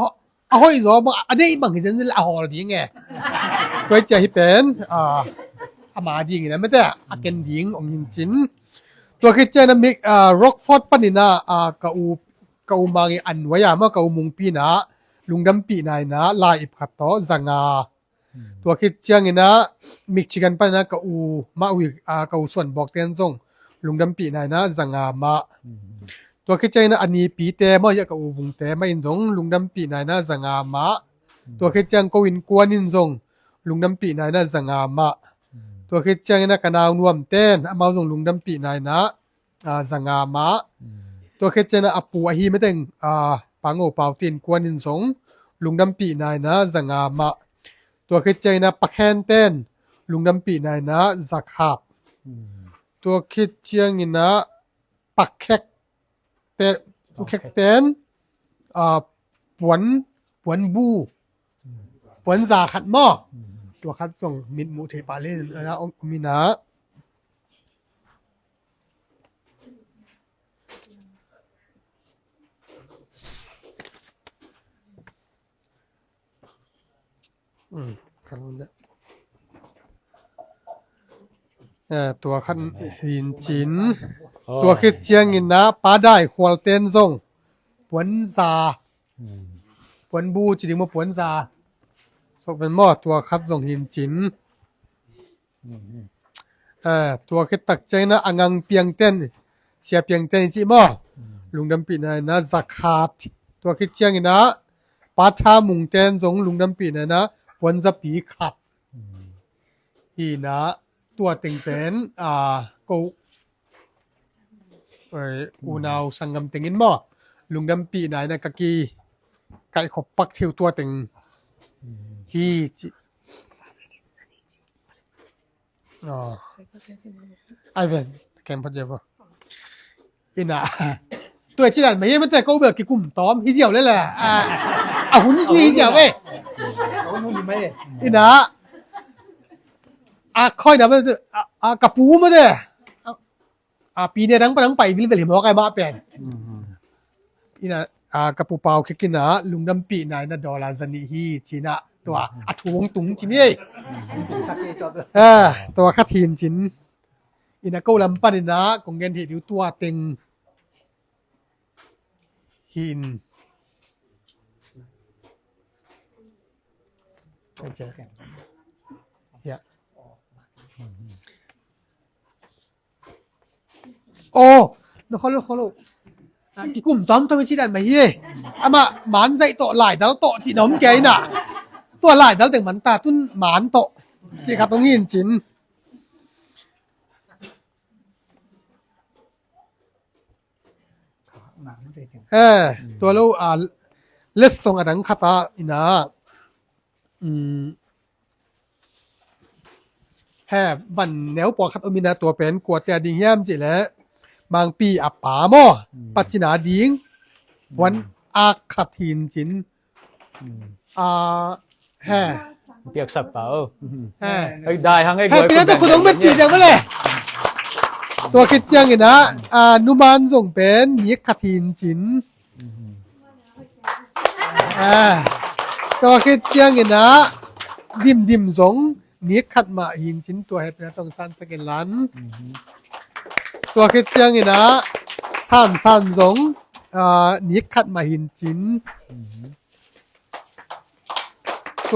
อาห้อยรอบอันนี้บางทีจะเอาหอดีไงตัวใจเป็นอามาดีไงนะไม่ได้อาเกนดิงองหินจินตัวคิดเจนะมิกร็อกฟอร์ดปันนี่นะกะอูมางีอันไว้ยามากะอูมุงปีนะลุงดำปีนายนะลายอิบขัดโตจังาตัวคิดเจียงนะมิกชิกันปันนะกะอูมาวิกะอูส่วนบอกเตียนจงลุงดำปีนายนะจังามาตัวคิดเจนะอันนี้ปีเตมอยากะอูบุงเตมาอินจงลุงดำปีนายนะจังามาตัวคิดเจียงก็วินกวนอินจงลุงดำปีนายนะจังามาตัวคิดเจียงนะกะนาวนวมเต้นอามาจงลุงดำปีนายนะจังามาตัวคิดเจนะอปูอหีไม่เต็งปังโอเปาตีนกวนอินสงลุงดำปีนายนะจังามาตัวคิดเจนะปักแคนเต้นลุงดำปีนายนะจักหับตัวคิดเจียงนะปักแคกเต้นแคกเต้นปวนบูปวนซาขัดหม้อตัวคัดส่งมิดมูเทปาเล่นะมินะคันนี้ตัวคันหินจินตัวคิดเจียงอินนะป้าได้ควอลเต้นส่งปวนซาปวนบูจริงๆมาปวนซาส่งเป็นหม้อตัวคัดส่งหินจินตัวคิดตักใจนะอังังเปียงเต้นเสียเปียงเต้นจิหม้อลุงดำปีนายนะzaกขาดตัวคิดเจียงอินนะป้าทามุงเต้นส่งลุงดำปีนายนะวันจะปีขัดอีนะตัวเต็งเป็นกูอูนาวสังกำเต็งอินหม้อลุงดำปีนายนะกะกีไก่ขบปักเที่ยวตัวเต็งฮีจิไอเวนแกมพอเจ็บป่ะอินะตัวที่นั่นไม่ใช่มันแต่ก็เบิกกี่กลุ่มตอมฮีเจียวเลยแหละหุ่นฮีเจียวเว้ยอินะค่อยนะมันจะกระปูมาเด้ปีนี้ทั้งไปวิลเวลเห็นบอกไงบ้าเป็นอินะกระปูเปล่าคิดกินนะลุงดำปีนายนะดอลลาร์ซันนี่ฮีจีน่ะตัวทวงตุงจีนี่ตัวคาทีนจินอินะก็ลำปันนะกงเงินที่ดูตัวเต็งหินเจ๊เฮียโอ้แล้วเขาลูกกี่กลุ่มต้อมต้องไปชี้ดันมาเฮ้ยมาหมานใส่โตหลายแล้วโตจีน้องแกน่ะตัวหลายแล้วแต่มันตาตุ้นหมานโตจีครับตรงนี้จินตัวเราเลสส่งอันนั้นคาตาอินะบันแนวปอคัดอมินาตัวเป็นกวดแต่ดิ่งย่ำจีแล้วบางปีอับป่าหม้อปัจจินาดิ่งวันอาคัดทินจินเปียกสับเปล่าได้ทั้งไอ้ปีนั้นตัวคุณต้องเป็นปีจังเมื่อไรตัวคิดจังไงนะนุมานส่งเป็นมีคัดทินจินตัวคิดจังไงนะดิมส่งนี้ขัดมาหินจินตัวให้เป็นต้องสั้นสักล้านตัวคิดจังไงนะสั้นสงนี้ขัดมาหินจิน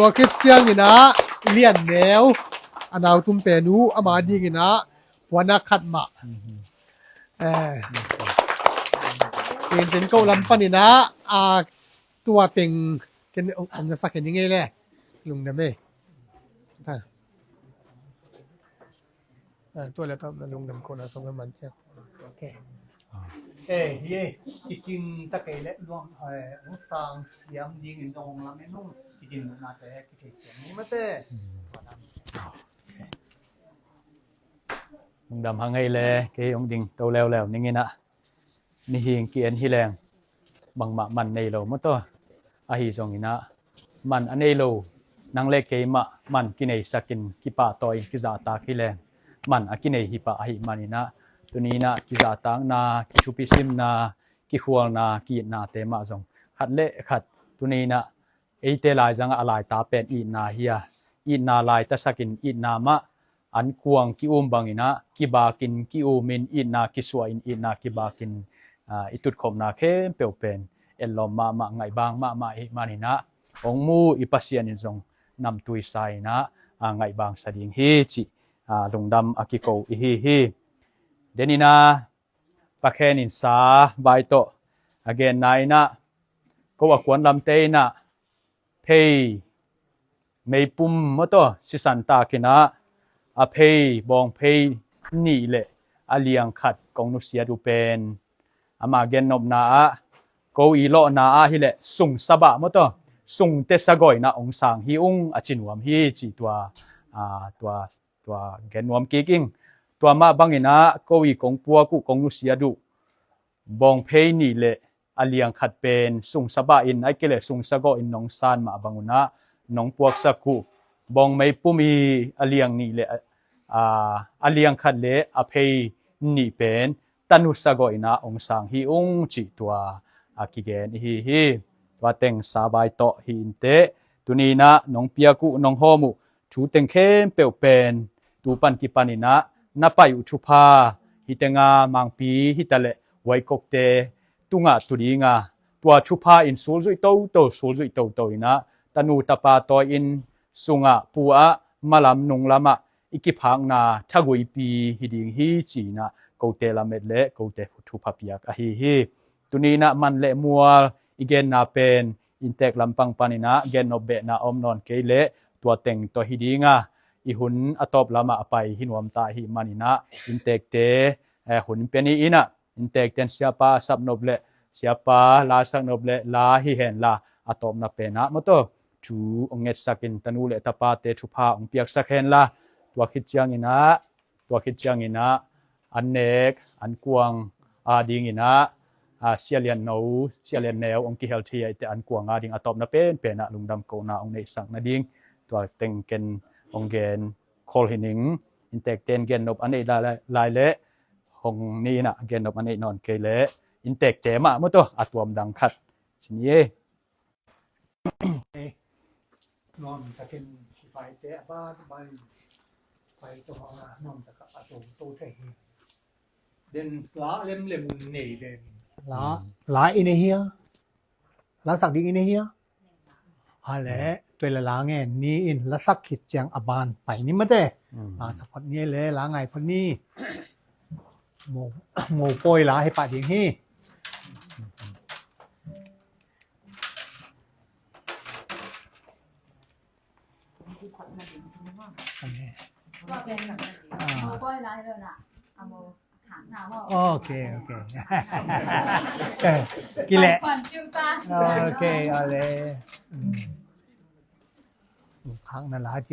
ตัวคริสเตียนนี่นะเลียนแนวอนาวตุมเปนูอามาดีกินะวนาคัดมะเป็นเก้าลำปันนี่นะตัวเต็งกันผมจะสักเห็นยังไงแหละลุงได้ไหมตัวแล้วก็ลุงดำคนส่งกันมันเจ้าโอเคเย่จริงตะเกยและรวมองสร้างเสียงยิงอินตรงลำแม่นุ่งจริงๆน่าจะเกิดเสียงนี้มาเต้ลุงดำหังไงแลเกองดิงโตแล้วนี่ไงนะนี่หิงเกียนฮิแรงบังมะมันในโลมะตออาหิซองอินะมันอันในโลนังเลเกมะมันกินไอสักินกิปะตอยกิจาตาฮิแรงมันอากินไอหิปะอาหิมันอินะตัวนี้นะกิจาตังนากิชุปิซิมนากิขวลนากินาเตมะซองขัดเละขัดตัวนี้นะเอเตลายจังอะไรตาเป็นอีนาเฮียอีนาลายตะสักินอีนามะอันควงกิอุมบังอินะกิบากินกิอูมินอีนากิสวอินอีนากิบากินอิตุดคมนาเข้มเปียวเป็นเอลลอมมาไงบางมาอิมานินะองมูอิปัสเซียนินซงนำตุยไซนะไงบางสดิงเฮจิลงดำอากิโกอิฮิเดนินาปะแคนินสาบายโตอเกนไนนะก็ว่าควรลำเตนะเพยไม่ปุ่มมะโตสิสันตาคินะอเพยบองเพยนี่แหละอเลียงขัดกองนุเสียดูเป็นอามาเกนนบนาโกอีโลนาฮิแหละสุงสบะมะโตสุงเตสะกอยนะองสางฮิอุงอจินวมฮิจิตัวเกนวมกิกิงตัวมาบังอินะโกอีกงปัวกุกงนุเสียดูบองเพยนี่แหละอเลียงขัดเป็นสุงสบะอินไอเกเลสุงสะกออินนองซานมาบังอุนะนองปวกสักกุบองไม่ปุมีอเลียงนี่แหละอเลียงขัดเลอเพยนี่เป็นตันุสะกออินะองสางฮิอุงจิตัวอากิเกนฮิตัวเต็งสาบายโตหินเตตุนีนะน้องเปียกุน้องโฮมุชูเต็งเข้มเปียวเป็นตูปันกิปันินะนับไปอุชุพาฮิเตงามังปีฮิตะเลไวกกเตตุงะตุดีงาตัวชุพาอินสูลซุยโตสูลซุยโตอินะตนูตะปาโตอินสุงะปัวมะลำนุงละมะอิกิพังนาทะกุยปีฮิดิงฮิจีนะโกเตละเม็ดเลโกเตชุพาเปียกฮิตุนีนะมันเลมัวอีเกนนาเป็นอินเตกลำปังปานินะเกนโนเบนาอมนอนเกเลตัวเต็งตัวฮิดีงาอีหุนอตอบลามาไปหินวมตาหิมานินะอินเตกเตหุนเป็นอีนะอินเตกเตนเสียปาซับนบเลเสียปาลาสักนบเลลาฮิเห็นลาอตอบนาเป็นนะมะโตจูองเงสักินตนูเลตาปาเตชุพาองเปียกสักเห็นลาตัวคิดจังอินะอันเนกอันกวงดิงอินะเสียเลียนโนเสียเลียนแนวองกิเฮลทีแต่อันกวงดิงอตอบนาเป็นนะลุงดำโกนาองเนสักนาดิงตัวเต็งเกนองเกนคอลหินิงอินเตกเตนเกนนบอันนี้ลายเละหงนี่นะเกนนบอันนี้นอนเกเละอินเตกเจมะมะตัวอัตวมดังคัดสินี้นอนตะเกนไฟเตะบ้านไปตัวนอนตะกะอตโตเทเดนลาเล่มนี่เดนลาอินเฮียลาสักดิงอินเฮียฮะแหละตัวละลาไงนี่อินละสักขิดจังอบานไปนี่มาเด้สักพอดนี้เลยลาไงพอนี่โมโปยลาให้ปาดิงฮีว่าเป็นโมก้อยร้ายเลยน่ะเอาโมขังหน้าว่าโอเคกินแหละขวัญจิ้วตาโอเคเอาเลยพักนั่นล่ะเจ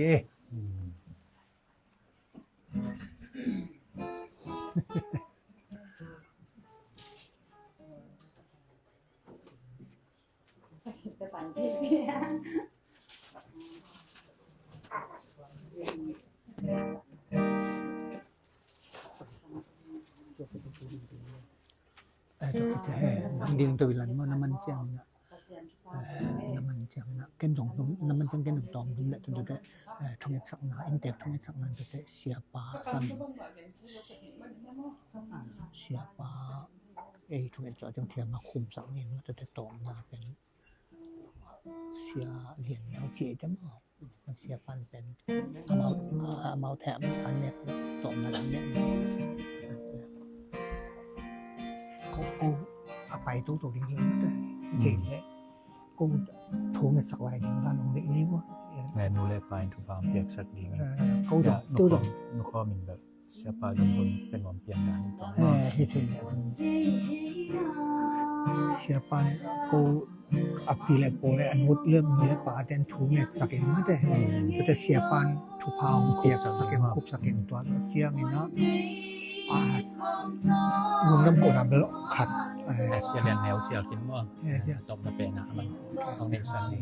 แต่ฝันเจี๊ยnandiyan tawilan mo naman siyang naman siyang na kendong naman siyang kendong tom himla tu de thongit sakna intek thongit sakna de siapa san siapa thongit jo jong thiam ma khum sak ni ma de tom na pen เสียเหรียญแล้วเจจะมามันเสียปันเป็นเอามาแถมอันเนี้ยตรงนั้นเนี่ยเขาเอาไปตู้ตัวนี้เลยแต่เก่งเลยกูถูกในสักลายอย่างนั้นตรงนี้ว่าNgayon muli pa yung tupang piyak sa dingin. กูดตู้ด Nuko min ba siapa yung bun penwampian na ito. ที่ถึงเสียปันกูอภิเลโกและอนุษเรื่องมีและป่าแดนถูกเนี่ยสักเองมาแต่แต่เสียปันทุพาวเกียกสักเองคุบสักเองตัวเจียงนี่เนาะลุงน้ำกดน้ำขัดSiya yan neo siya kin mo. Top na pena man. Ang next sang ni.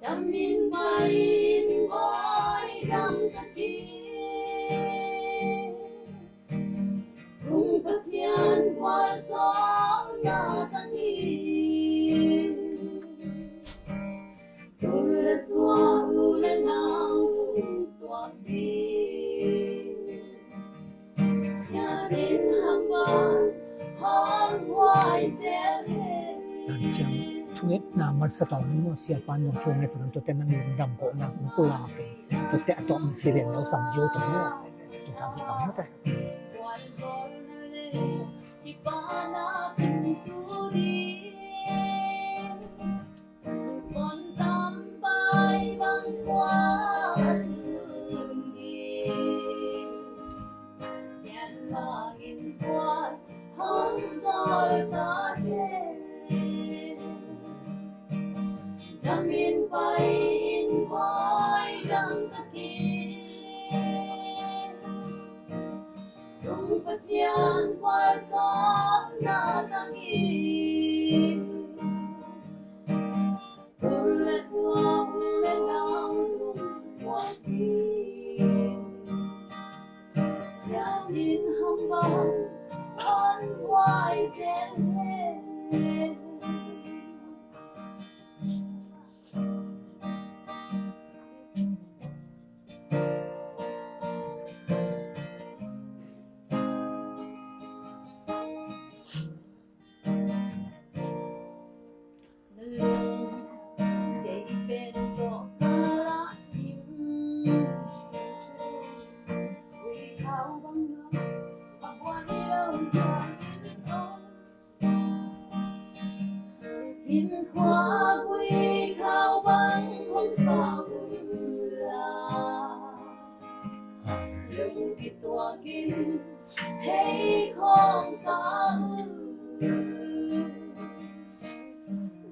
Damin bain boy dam taki Kung pasyan wasong na tangi Tulad swa ulan ng tuwag di Siya din hambang hang huay selhen ดันจังทุกเน็ตนามันสตอนี่มันเสียปันของช่วงในสนามตัวแต่นั่งลุงดำโกนาของกุลาเป็นตัวแต่ตัวมันเสียเรียนแล้วสัมโยตัวนี้ตัวทางที่ต่ำแต่ Damin pain boy dam taki Kung patyan wasong na tangi Tulad swa ulan ng tuwag di Siya din hambang on wise and Hin khoa quy khao băng không sao Yung kitwagin hey kong tao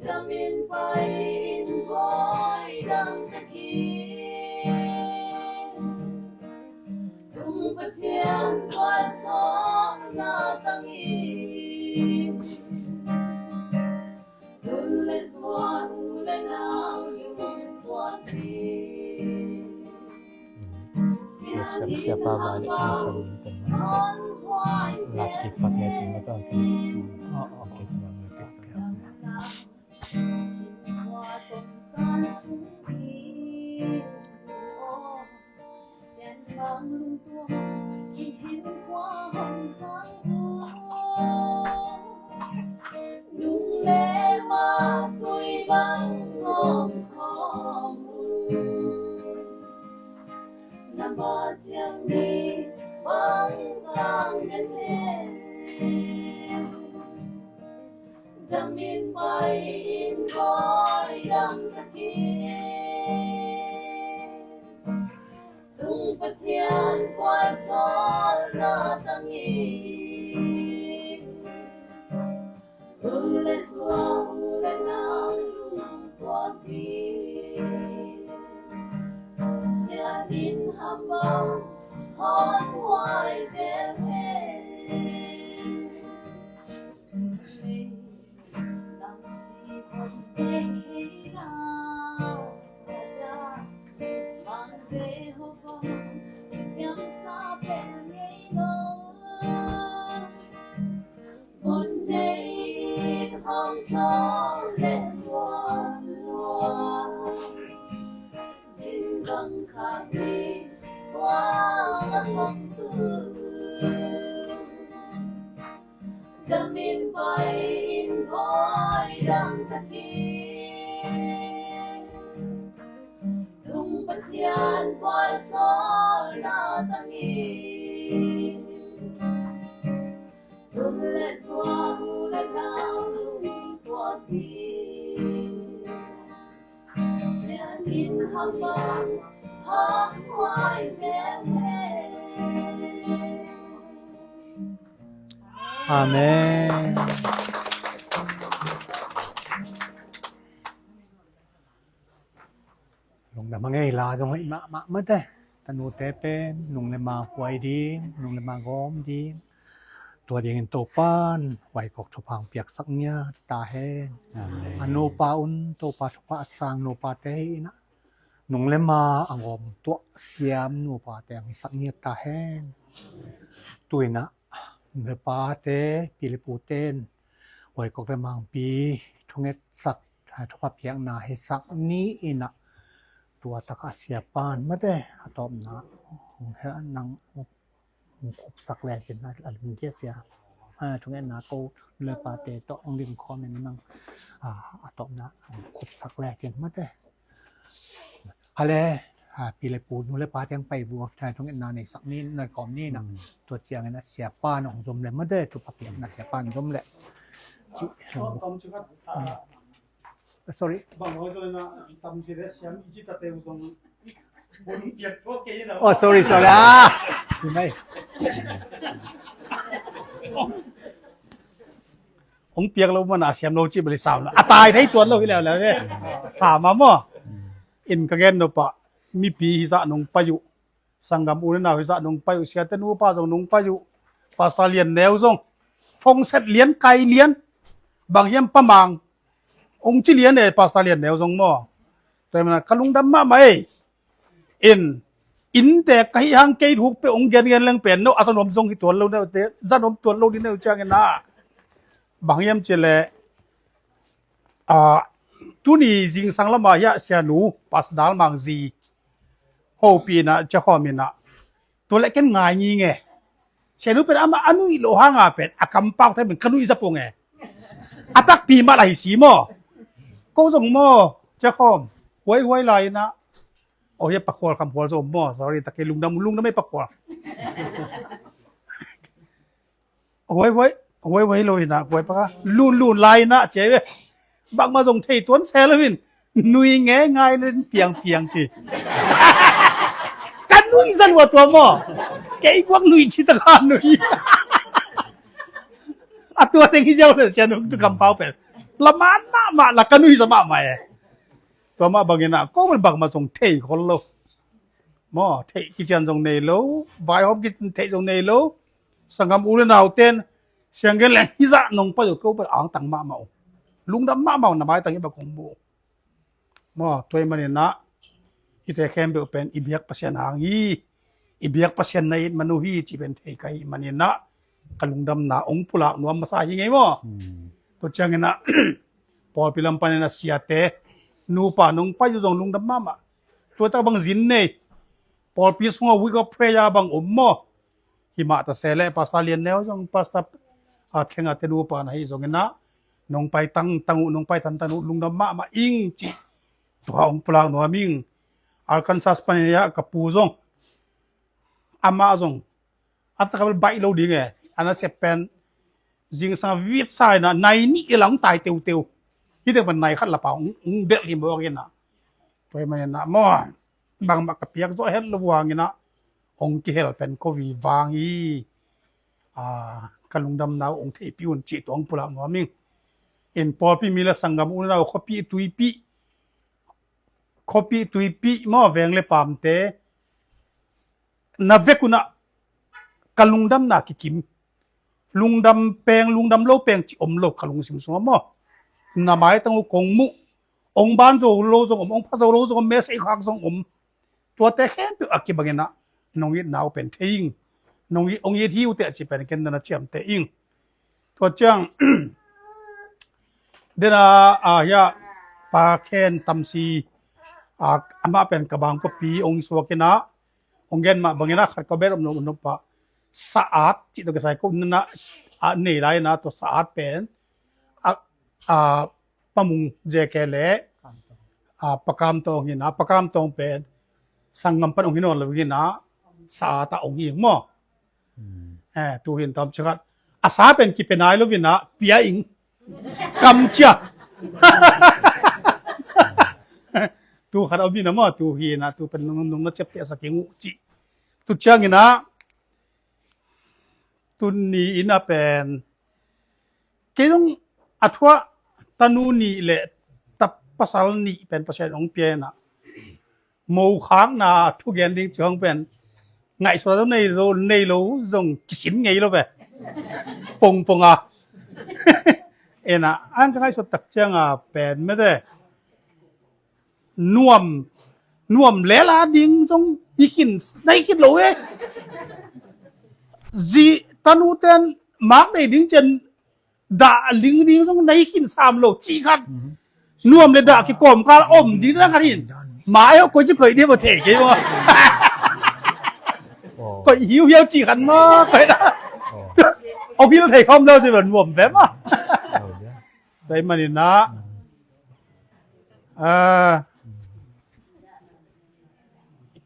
Damin pain boy dam taki Kung patyan wasong na tangi Tulad swa ulan ng iyong tuwag di Siapa balik mo sa winter na laki paket sih mo to. Okay to lang okay. Ba chẳng đi băng vàng nhân lên Damin pain boy dam taki Kung patyan wasong na tangi Tulad swa ulan ng tuwag di Siya din hambang hot wise and Lang si Hostek na Raja Mang Jehovah Tiang sa penyeino Bon Jait Hong Chong Len Luan Luan Xin vâng khả đi qua các phong tư tangi Tung le swa hu le nao lu tua ti Sen in ha ma ha hoai se he อาเมนลงดำมังไงลาจงให้มะมะเตตนูเตเป็นนุงเลมาหวยดีนุงเลมากอมดีตัวเดียงโตปานไหวกอกทุพังเปียกสักเนี่ยตาแห้งอโนปาอุนโตปาทุปะสังโนปาเตนะนุงเลมาอังอมตัวเสียมโนปาเตงสักเนี่ยตาแห้งตุยนะเนปาเตปิลิปูเตนไหวกอกเลมังปีทุงเอสักทุปะเปียกนาให้สักนี้อินะตัวตะกะเสียปานมะเตอะตอมนะเฮนังคุบสักแลจินนะอันเดียเสียทุงเอนาโกเลปาเตตอองลิมคอมนังอะตอมนะคุบสักแลจินมะเตอะเลปีเลปูนูเลปาเตียงไปวัวใช่ทุงเอนาในสักนี้ในกอมนี้นะตัวเจียงนะเสียปานของจมเลยมะเตทุปะเปียกนะเสียปานจมเลยsorry bang ho so na tam si de siam iji ta te uzong bon piak ko ke na oh sorry ไม่ องเปียกเรามันอาเสียมโลจิบริสาวนะตายไทตัวเราอีแล้วแล้วเนี่ยถามมาม่ออินกะเกนโนปะมีปีหิสะนงปะยุสังกัมอุนนาหิสะนงปะยุเสียตนูปะจงนงปะยุปาสตาเลียนแนวจงฟงเซตเลียนไก่เลียนบางเยี่ยมปะมังองค์จิเลียนเนี่ยปาสตาเลียนแนวจงม่อแต่มันกะลุงดำมาไหมอินแต่ไก่หางไก่ถูกไปองค์เกียนเรื่องเปลี่ยนเนาะอาสนมทรงที่ตัวเราเนี่ยจะนมตัวเราดิเนี่ยจังกันนะบางเยี่ยมเจเลตุนี่จิงสังละมายะเสียหนูปัสดาลมังซีโฮปีนะจะข้อมินะตัวเล็กกันง่ายงี้ไงเสียหนูเป็นอามาอนุอิโลหางาเป็นอากำปักแต่เป็นขนุอิสปงไงอาตักปีมาไหลสีหม้อก็ส่งหม้อจะข้อมหวยไหลนะโอ้ยปักควอลคำพอลส่งหม้อ sorry ตะเกียลุงดำไม่ปักควอลหวยเลยนะหวยปะลุนไหลนะเจ๊บางมาส่งเทต้นแซลวินนุยแง่ง่ายเล่นเปียงจีกันนุยสันวัวตัวหม้อแกอีกวังนุยชิตะการนุยอะตัวเต็งที่เจ้าเสียนุตุกำเป้าเป็นละมันมาละกันนุยสมาใหม่ตัวมาบางอย่างก็มันบางมาส่งเทคนโลหม้อเทกิจการส่งในโลบายฮอบกิจเทส่งในโลสังคมอุลนาวเต้นเสียงกันแหลงฮิซะนงไปอยู่ก็เป็นอ่างตังมาเมาลุงดำมาเมาหน้าไม้ตังยี่บักของบูหม้อตัวมันเนี่ยนะที่แต่แค่เป็นอิบยักปัสยานหางยี่อิบยักปัสยานในมนุฮีที่เป็นเทไกมันเนี่ยนะกลุงดำนาองปุระนวมมาสายยังไงหม้อตัวจังเงี้ยนะพอพิลัมปันเนี่ยเสียเตนูป่านงไปอยู่ตรงลุงดำมาตัวตาบังจินเนี่ยพอพิสงวิก็เพรยาบังหม้อหิมะตะเสลปัสตาเลียนแนวจงปัสตาเข่งอาเตนูป่านให้จงเงี้ยนะนงไปตังนงไปทันตานุลุงดำมาอิงจิตัวองปลางนัวมิงอาร์คันซัสปานิยากับปูจงอามาจงอัตตะกับใบโลดีไงอันนั้นเสเป็นจิงสังวิทย์สายนะในนี่หลังตายเตียวที่เด็กมันในขัดละเปล่าเด็กลิมบอกกันนะตัวมันนะมั่วบางมักกับเปียกโซ่เห็นระวังกันนะองค์เกลเป็นโควิวางอีกันลุงดำนาวองค์เทพิวนจิตองปลางนัวมิงเอ็นพอพี่มีละสังกัมอุณเราขปีตุยปีมาเวงเลยปามเตนาเวกุนะกัลุงดำนากิกิมลุงดำแปงลุงดำโลแปงจิอมโลกัลุงสิมสมมานาไม้ตั้งกงมุองบ้านโจโลจงองพระโจโลจงเมสอีกหักจงตัวแต่แค่เป็นอักกิบังนะนงยิดนาวเป็นเทิงนงยิดองยิดหิวเตะจิเป็นกันนะเจียมเตอิงตัวจังเดน่ายาปาเคนตัมซีอามาเป็นกบางก็ปีองค์สวกินะองเกนมาบางอย่างขัดกระเบ็ดนนปะสะอาดจิตตัวกษัตริย์ก็นั่นนะนี่ไรนะตัวสะอาดเป็นปมุงเจเกเลปะกามตองหินะปะกามตองเป็นสังกัมปันองหินอลวินะ สาตาองค์อิงมั่วตูเห็นตามชักอาสาเป็นกิเป็นนายลูกวินะเปียอิงกำเจ้าตูขัดเอาบินะมั่วตูเห็นนะตูเป็นนุ่งนัดเจ็บเตะสักอย่างอุจิตูเชื่องินะตุนนี้อินะเป็นเกี่ยงอัฐวะตานูนี่แหละตับภาษานี่เป็นภาษาองเปียนะโมค้างนะทุกอย่างดิ้งจังเป็นไงสุดท้ายในโลจงกิสินไงlo be pong ah ena ang kai so tak chang a pen me de nuam lela ding jong ikin nai kit lo e ji tanu ten mak dei ding chen da ling ding jong nai kin sam lo chi khat nuam le da ki kom ka om ding da kharin ma yo ko chi khoi de bo the ke boก็หิวจีกันมากไปนะเอาพี่เราไทยคอมเราสิเหมือนหม่อมแบบอ่ะได้มานี่นะ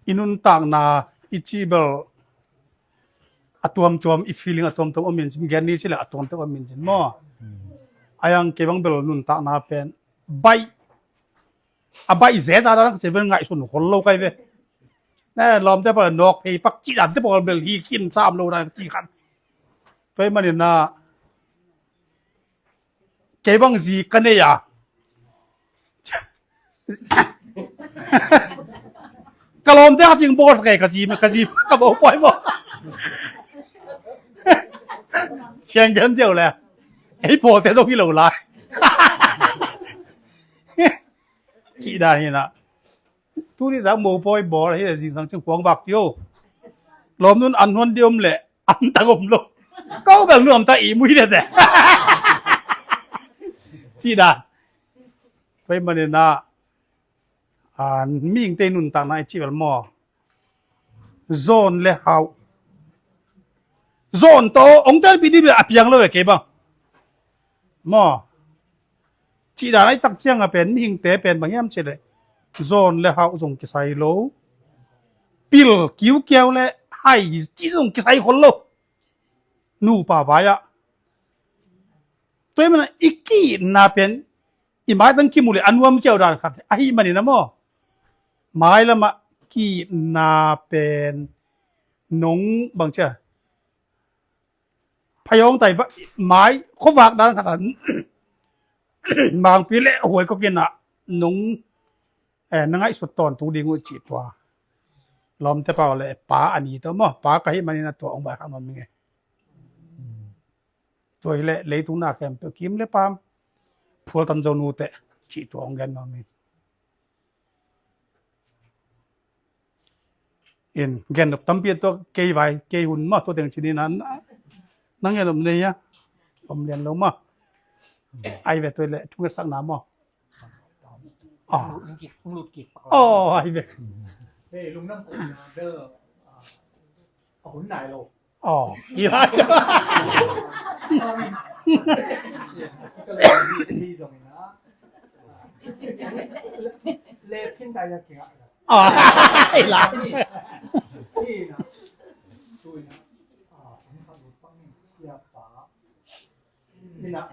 อินุนต่างนาอิจิเบลอัตวมจวมอีฟีลิ่งอัตวมตัวอมินจินแกนนี่ใช่ละอัตวมตัวอมินจินมั่วอายังเก็บังเบลนุนต่างนาเป็นใบใบเสียดายนะจะเป็นไงส่วนคนโลกไอ้เว้แน่ลอมได้ปะนกไอ้ปักจีดันได้ปะเบลฮีกินซ้ำโลได้จีกันไปมาเนี่ยนะเก็บังจีกันเนี่ยกลอมได้จริงบอสแกกะจีมันกะจีกะบอกปล่อยบ่เชียงกันเจ้าเลยไอ้พอแต่ต้องพี่เหล่าไรจีได้เนี่ยนะทุกที่ทำโมปอยบอลที่สิ่งต่างๆขวางบักเดียวลมนู้นอันวันเดียวแหละอันตะกมลงก็แบบรวมตาอีมุ้ยเลยแต่จีได้ไปมาเนี่ยนะมีอิงเตนุนต่างๆจีบมอโซนเลหาวโซนโตองค์เจ้าปีนี้แบบยังเลยเก็บบ้างมอจีได้ไอ้ตักเชียงเป็นมีอิงเตเป็นบางอย่างเช่นเลยโซนเลหาวส่งกิไซโลปิลคิวเกียวเลยให้จีส่งกิไซคนโลนูป่าวายะตัวมันอีกกี่น่าเป็นอีหมายตั้งกี่มูลอันวมเจ้าด่านครับไอ้มันนี่นะมั่วหมายละมากี่นาเป็นนงบางเจ้าพยองไต่หมายคบวากด้านขนาดบางปีเละหวยก็กินอ่ะนงนั่งไอ้สุดตอนตูดีงูจีตัวล้อมแต่เปล่าเลยป้าอันนี้ตัวมั่วป้าก็ให้มันนี่นะตัวองค์บากมันมีไงตัวเละเลยตุน่าแคมเปกิมเละปามพัวตันโจนูเตะจีตัวองค์กันมันมีเอ็นแกนตั้มเปียตัวเกยไว้เกยหุ่นมาตัวเดียงชนิดนั้นนั่งอย่างนี้เนี่ยผมเรียนรู้มาไอ้แบบตัวเละทุกสักน้ำมาอ๋ออ๋อไอ้แบบเฮ้ยลุงน้ำอุ่นเด้อเอาหุ่นไหนโล อ๋ออีหลาจ้ะก็เลยดีตรงนี้นะเล็บขึ้นได้ยังเก่งอ่ะ อ๋อไอ้หลา นี่นะดูนะผมขับรถฟังเสียฟ้านี่นะ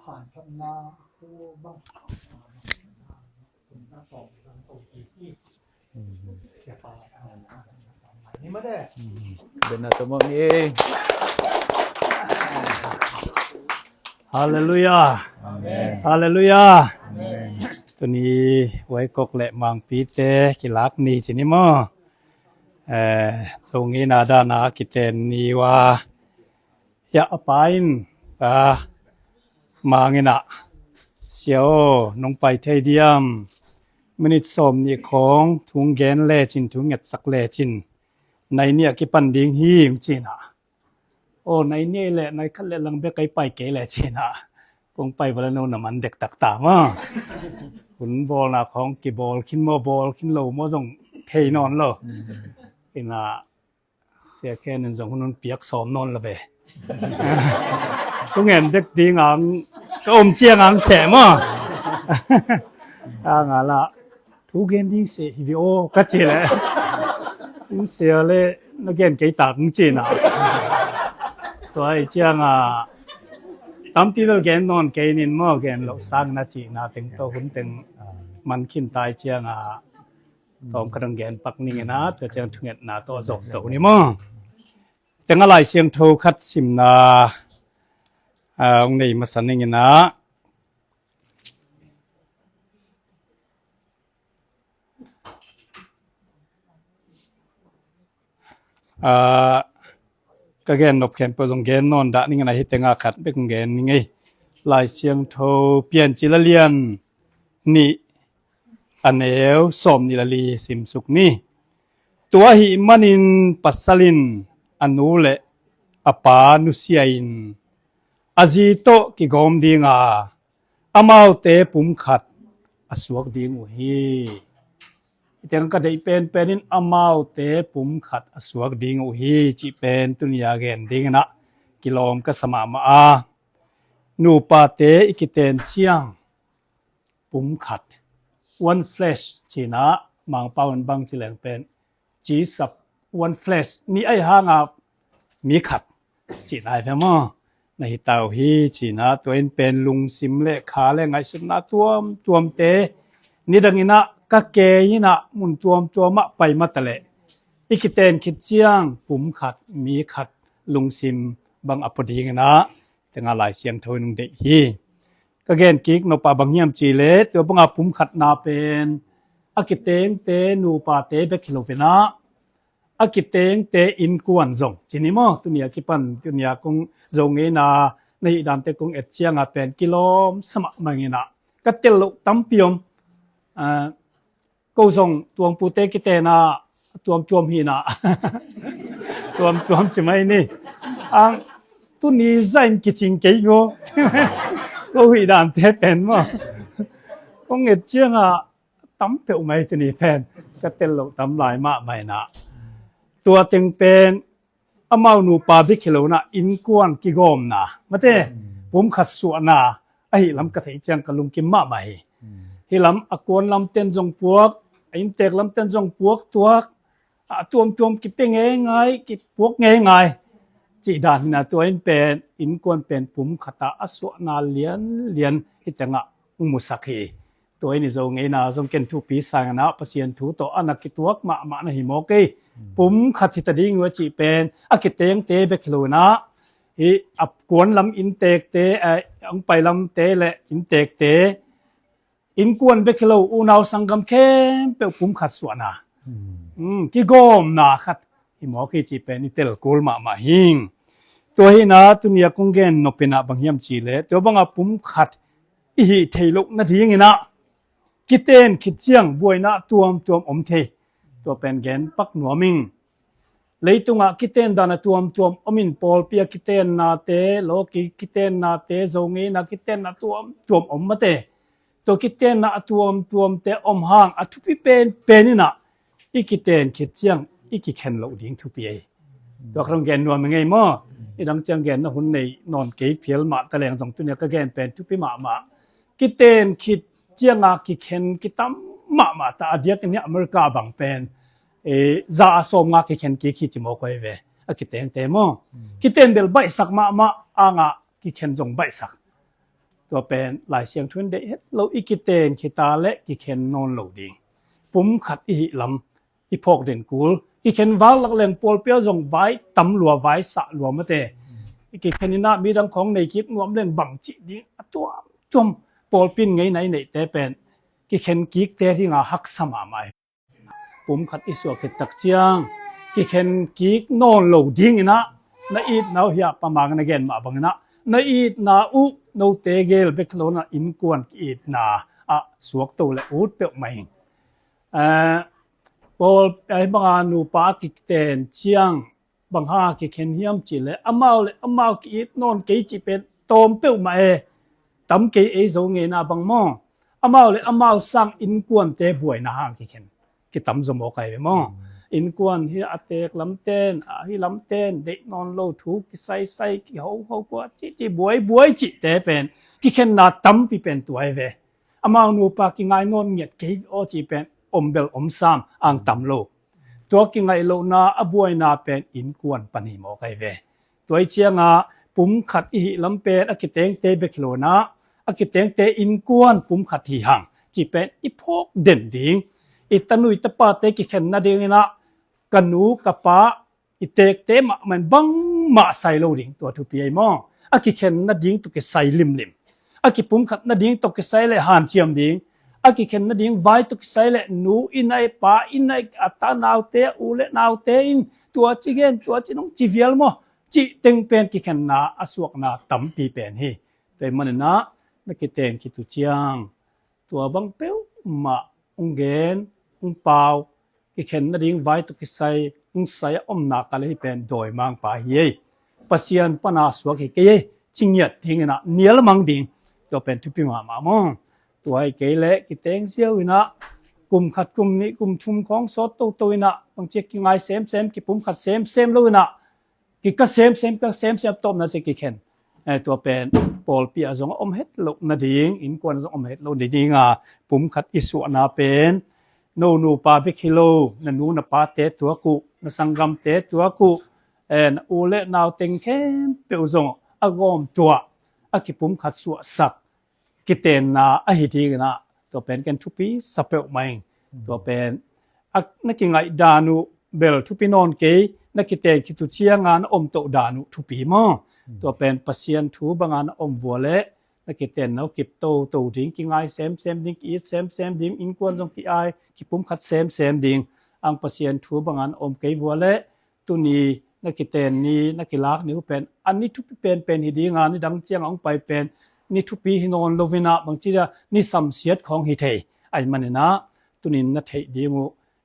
หันพันนาคู่บ้างคุณน้าสองกี่เสียฟ้านี่ไม่ได้ เป็นอะไรตัวมึงเองฮาเลลูยาฮาเลลูยาตัวนี้ไว้กกเละมังปีเตกิลักนี่จินิมอทรงนี้นาดานากิเตนนีวายะปายน์มางินะเสียวน้องไปเทเดียมมนิดสมนี่ของทุงแกนเล่จินทุงเง็ดสักเล่จินในเนี่ยกิปันดิงฮีงจีน่ะโอ้ในเนี่ยแหละในขั้นเล่ลังเบกไปเกยแหละจีน่ะคงไปวันโน้นมันเด็กตักตามอ่ะขุนบอลนะของกีบอลขินโมบอลขินโลโมส่งเทนอนเลยอิน่ะเสียแค่นั้นส่งคนนั้นเปียกซ้อมนอนละเว้ยต้องเห็นเด็กดีงามก็อมเจียงามแสมอ่ะงานละทุกเกมดิ้งเสียฮิวิโอก็เจเลย写咧那件几大公斤啊，所以这样啊，当地都见弄几年么见落山那几那等到หุ่นตึงมันขึ้นตายเจียงอ่ะต้องกระดังแกนปักนี่นะแต่เจียงถึงเอ็ดนาตัวจบตัวนี่มั้งแต่อะไรเสียงโทคัดสิมนาองค์นี้มาสันนี่นะก็แกนนบแขนปลงแกนนอนดะนี่ไงให้แต่งอาขัดเป็นแกนนี่ไงลายเสียงโทเปลี่ยนจิละเลียนนี่อันเอวสมนิลลีสิมสุกนี่ตัวหิมันินปัสสลินอนุเลอปานุเซียอินอาจิโตกิกอมดิงาอามาวเตปุมขัดอสวกดิงอุฮีแต่ก็ได้เป็นนินอามาวเตปุมขัดอสวกดิงอุฮีจิเป็นตุนยาเกนดิงนะกิโลมก็สมามาอานูปาเตอิกิเตนเชียงปุมขัดone flesh จีนะมังปาวันบังจิแหลงเป็นจีสับ one flesh นี่ไอ้ห่างมีขัดจีนายเพื่อมั้งในเตาฮีจีนะตัวเองเป็นลุงซิมเล่ขาเล่ไงสุนัขตัวมเตนี่ดังนี้นะก็เกยนะมุนตัวมะไปมาตะเลอีกเตนคิดเจียงปุ่มขัดมีขัดลุงซิมบังอปดีงนะแต่งอะไรเสียงโทนงเด็กฮีก็เกณฑ์กิกนปาบางเยี่ยมจีเลตัวบังอาปุ่มขัดนาเป็นอากิเตงเตนูปาเตเบกิโลเฟนะอากิเตงเตอินกวนซงจีนี่มั้งตัวเนี้ยกิปันตัวเนี้ยคงซงเงนาในดันเตคงเอเชียงเป็นกิโลสมัครมังเงนะก็เตลุตั้มพิมกูซงตัวปูเตกิเตนะตัวฮีนะตัวจะไม่นี่ตัวนี้ใจกิจริงเกี่ยวก็วิดานเทเป็นมั้งก็เงเจียงตั้มเปล่าไม่ตัวนี้เป็นก็เตลุตั้มลายมากไม่นะตัวตึงเป็นอามาหนูปาบิคิโลนะอินกวนกิโกมนะมาเต้ผมขัดส่วนนะไอ้ลำกระถิ่นจังกะลุงกิมมาใหม่ฮิลำอกวนลำเต้นจงพวกอินเตกลำเต้นจงพวกตัวกิเป็นไงกิพวกไงจีดานนะตัวเป็นอินกวนเป็นผมขัดอสวนาเลียนฮิตังะมุสักฮีตัวนี้จงไงนะจงเก็นทุกปีสางนะปัสยันทุตัวอนักกิตัวมานะหิโมกีผมขัดที่ตะดิ้งว่าจีเป็นอากิเตงเตเบกโลนะอีอับกวนลำอินเตกเตอังไปลำเตและอินเตกเตอินกวนเบกโลอุณาวสังกำเข้มเปผมขัดส่วนนะกิโกมนะขัดหิมอกีจีเป็นอิเตลกูลมาหิงตัวหินะตัวเนี้ยคงเกนนเป็นบางเฮียมจีเลตัวบางผมขัดอีเทลุนาทีงี้นะกิเตนคิดเจียงบวยนะตัวอมเทตัวเป็นแกนปักหนัวมิงเลยตุงกิเตนดานะตัวอมินปอลเปียกิเตนนาเตโลกิเตนนาเตโซงีนะกิเตนนะตัวอมมาเตตัวกิเตนนะตัวเตอมห่างอทุปิเป็นนี่นะอีกิเตนคิดเจียงอีกิเข็นเหลาดิ้งทุปีตัวกรงแกนนัวมันไงมั้งอีดังเจียงแกนนะหุ่นในนอนเกยเพียลมาตะแลงสองตัวเนี้ยก็แกนเป็นทุปิมากิเตนคิดเจียงกิเข็นกิตั้มมาตาเดียกันเนี่ยอเมริกาบางเป็นซาสมกิเข็นกิจิโมกอยเวกิเตนเตมกิเตนเบลใบสักมาอ่างกิเข็นจงใบสักตัวเป็นหลายเสียงทุนเดเราอีกิเตนกิตาเละกิเข็นนอนเหลาดิ้งปุ่มขัดอีลำอีพอกเด่นกูลกิเข็นวาลักเลงปอลเปียจงไว้ตำลัวไว้สะลัวมาเตกิเข็นนี่นะมีดังของในคิดนวมเล่นบังจิดิ้งตัวปอลปินไงไหนเตเป็นกิเข็นกิกเตที่งาหักสมาไม่ปุ่มขัดอิสวกิตักเจียงกิเข็นกิกนอนเหลาดิ้งนะนาอีดนาเฮียประมาณนั้นเกณฑ์มาบังนะนาอีดนาอุโนเตเกลเบคโลนะอินกวนอีดนาสวกตัวและอูดเปียกไม่ปอลไอ้บางนูปากิเตนเชียงบางฮากิเข็นเฮียมจีเลอามากิดนอนกิจิเป็นตอมเปียกไม่ตั้มกิเอโซเงินาบางมองอามาสั่งอินกวนเตบวยนะฮะกิเข็นกิตั้มสมองไก่ไปมองอินกวนที่อาเตกลำเต้นที่ลำเต้นเด็กนอนโลทุกใส่กิเขากว่าจิบวยจิเตเป็นกิเข็นนาตั้มปีเป็นตัวเวอามานูปากิงไงนอนเงียดกิโอจิเป็นอมเบลอมซามอ่างตั้มโล ตัวกิงไงโลนาอบวยนาเป็นอินกวนปนิโมไกเวตัวเชียงาปุ่มขัดอีลำเป็นอกิเตงเตเบกโลนาอกิเตงเตอินกวนปุ่มขัดที่หังจีเป็นอีพกเด่นดิงอิตนุยตปาเตกิเข็นนาเดงนะกันนูกะปะอิเตกเตมะมันบังมาใส่โลดิงตัวทุปีไอมองอกิเข็นนาดิงตุกใส่ลิมอกิปุ่มขัดนาดิงตุกใส่เลยหานเจียมดิงอกิเข็นนาดิงไว้ตุกใส่เลยนูอินไอปาอินไออัตานาวเตอูเลนาวเตอินตัวจิเกนตัวจินงจิเวียลมอจิเต็งเป็นกิเข็นนาอสวกนาตัมปีเป็นเฮแต่มันนะนักกิเตงกิตุเจียงตัวบังเปียวมาองเกนองเปากิเข็นนาดิงไว้ตุกใส่องใส่อมนากะเลยเป็นโดยมังปาเฮปัสยันปนาสวกเกยจิงเยติงนะเนียลมังดิงตัวเป็นทุปิมามามองตัวไอ้เกเลกิเตงเซียวอินะกลุ่มขัดกลุ่มนี้กลุ่มชุมของสดตัวอินะบางเจ๊กิงไงเซมกิปุ่มขัดเซมเลยนะกิก็เซมตบนะสิกิเข็นตัวเป็นปอลปีอาจงอมเฮ็ดโลนาดิงอินกวนอมเฮ็ดโลดิงอ่ะปุ่มขัดอิสุนาเป็นนูปาเบคิโลนันูนปาเตตัวกุนสังกัมเตตัวกุอูเลนาวเต็งเข้มเปียวจงอากอมตัวอากิปุ่มขัดสัวสักกิเตนนาอหิดีนะตัวเป็นกันทุปีสเปลมังตัวเป็นนักกิงไงดานุเบลทุปีนอนเกยนักกิเตนกิตุเชียงานอมโตดานุทุปีมอตัวเป็นปัสยันทูบางานอมวัวเละนักกิเตนเอากิบโตดิ้งกิงไงเซมดิ้งอีเซมดิ้งอินกวนจงกิไอกิปุ่มขัดเซมดิ้งอังปัสยันทูบางานอมเกยวัวเละตุนีนักกิเตนนี้นักกิลากนี่เป็นอันนี้ทุกเป็นหิดีงานนี่ดังเจียงออกไปเป็นนี่ทุกปีฮินอนโลวินาบางทีนี่สัมเสียดของฮิเทไอมันนะตุนินนัทเทดีมุ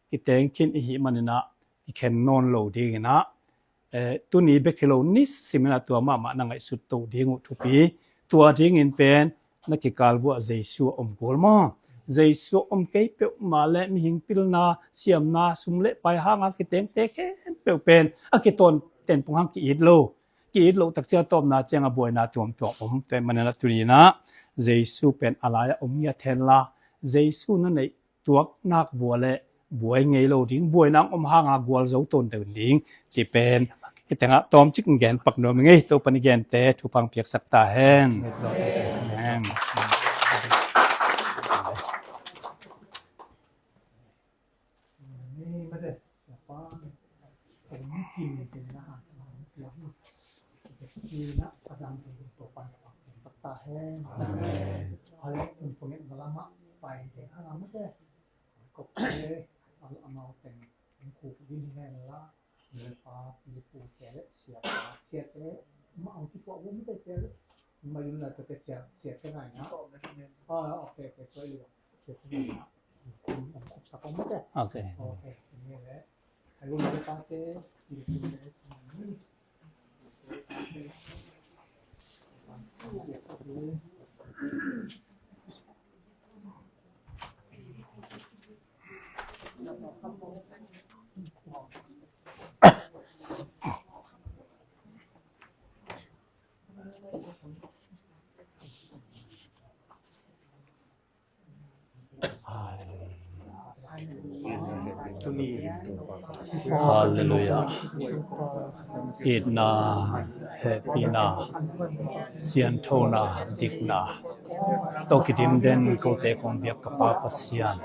กิเตงคินอิหิมันนะกิเคนนอนโลดีนะตุนีเบคิโลนิสิมนะตัวมานังไอสุดโตดีงูทุกปีตัวดีงินเป็นนักกิกาลวัวเจสุอมโกลมาเจสุอมเกยเปมาเลมิหิงปิลนาเสียมนาสุมเลไปหางกิเตงเตเคนเปเป็นอกิตนเต็นปุงหังกิอิดโลกิดโลตักเสียตอมนาเจียงบวยนาตัวแต่มันนะตุลีนะเจสุเป็นอะไรยาเทนลาเจสุนั่นไอตัวนักบัวเละบวยไงโลดิ้งบวยนักหางบัวเจ้าตนเดินดิ้งจีเป็นกิแต่งตอมจิกแกนปักโนมไงตัวปนิแกนเตทุพังเปียกสักตาแห้งนี่ไม่ได้แต่ว่าผมกินเป็นอาหารเสียงดีนะอาจารย์เป็นตัวไปสักตาแห้งอะไรเป็นคนนี้มาละมะไปเด็กอะไรไม่ได้ก็เลยเอามาแต่งขู่ดินแห้งละเนื้อปลาปีปูแก่เสียเลยมาเอาที่พวกไม่ได้เสียมาอยู่ในตัวเสียยังไงนะโอเคไปช่วยดูเสียที่นี่ผมครบสักไม่ได้โอเคนี่แหละไอ้ลูกเด็กปาเต้ที่กินเลยHallelujah. Idna, Hepina, Siantona, Digna. Tokidim den kote kong biak kapapa siyan.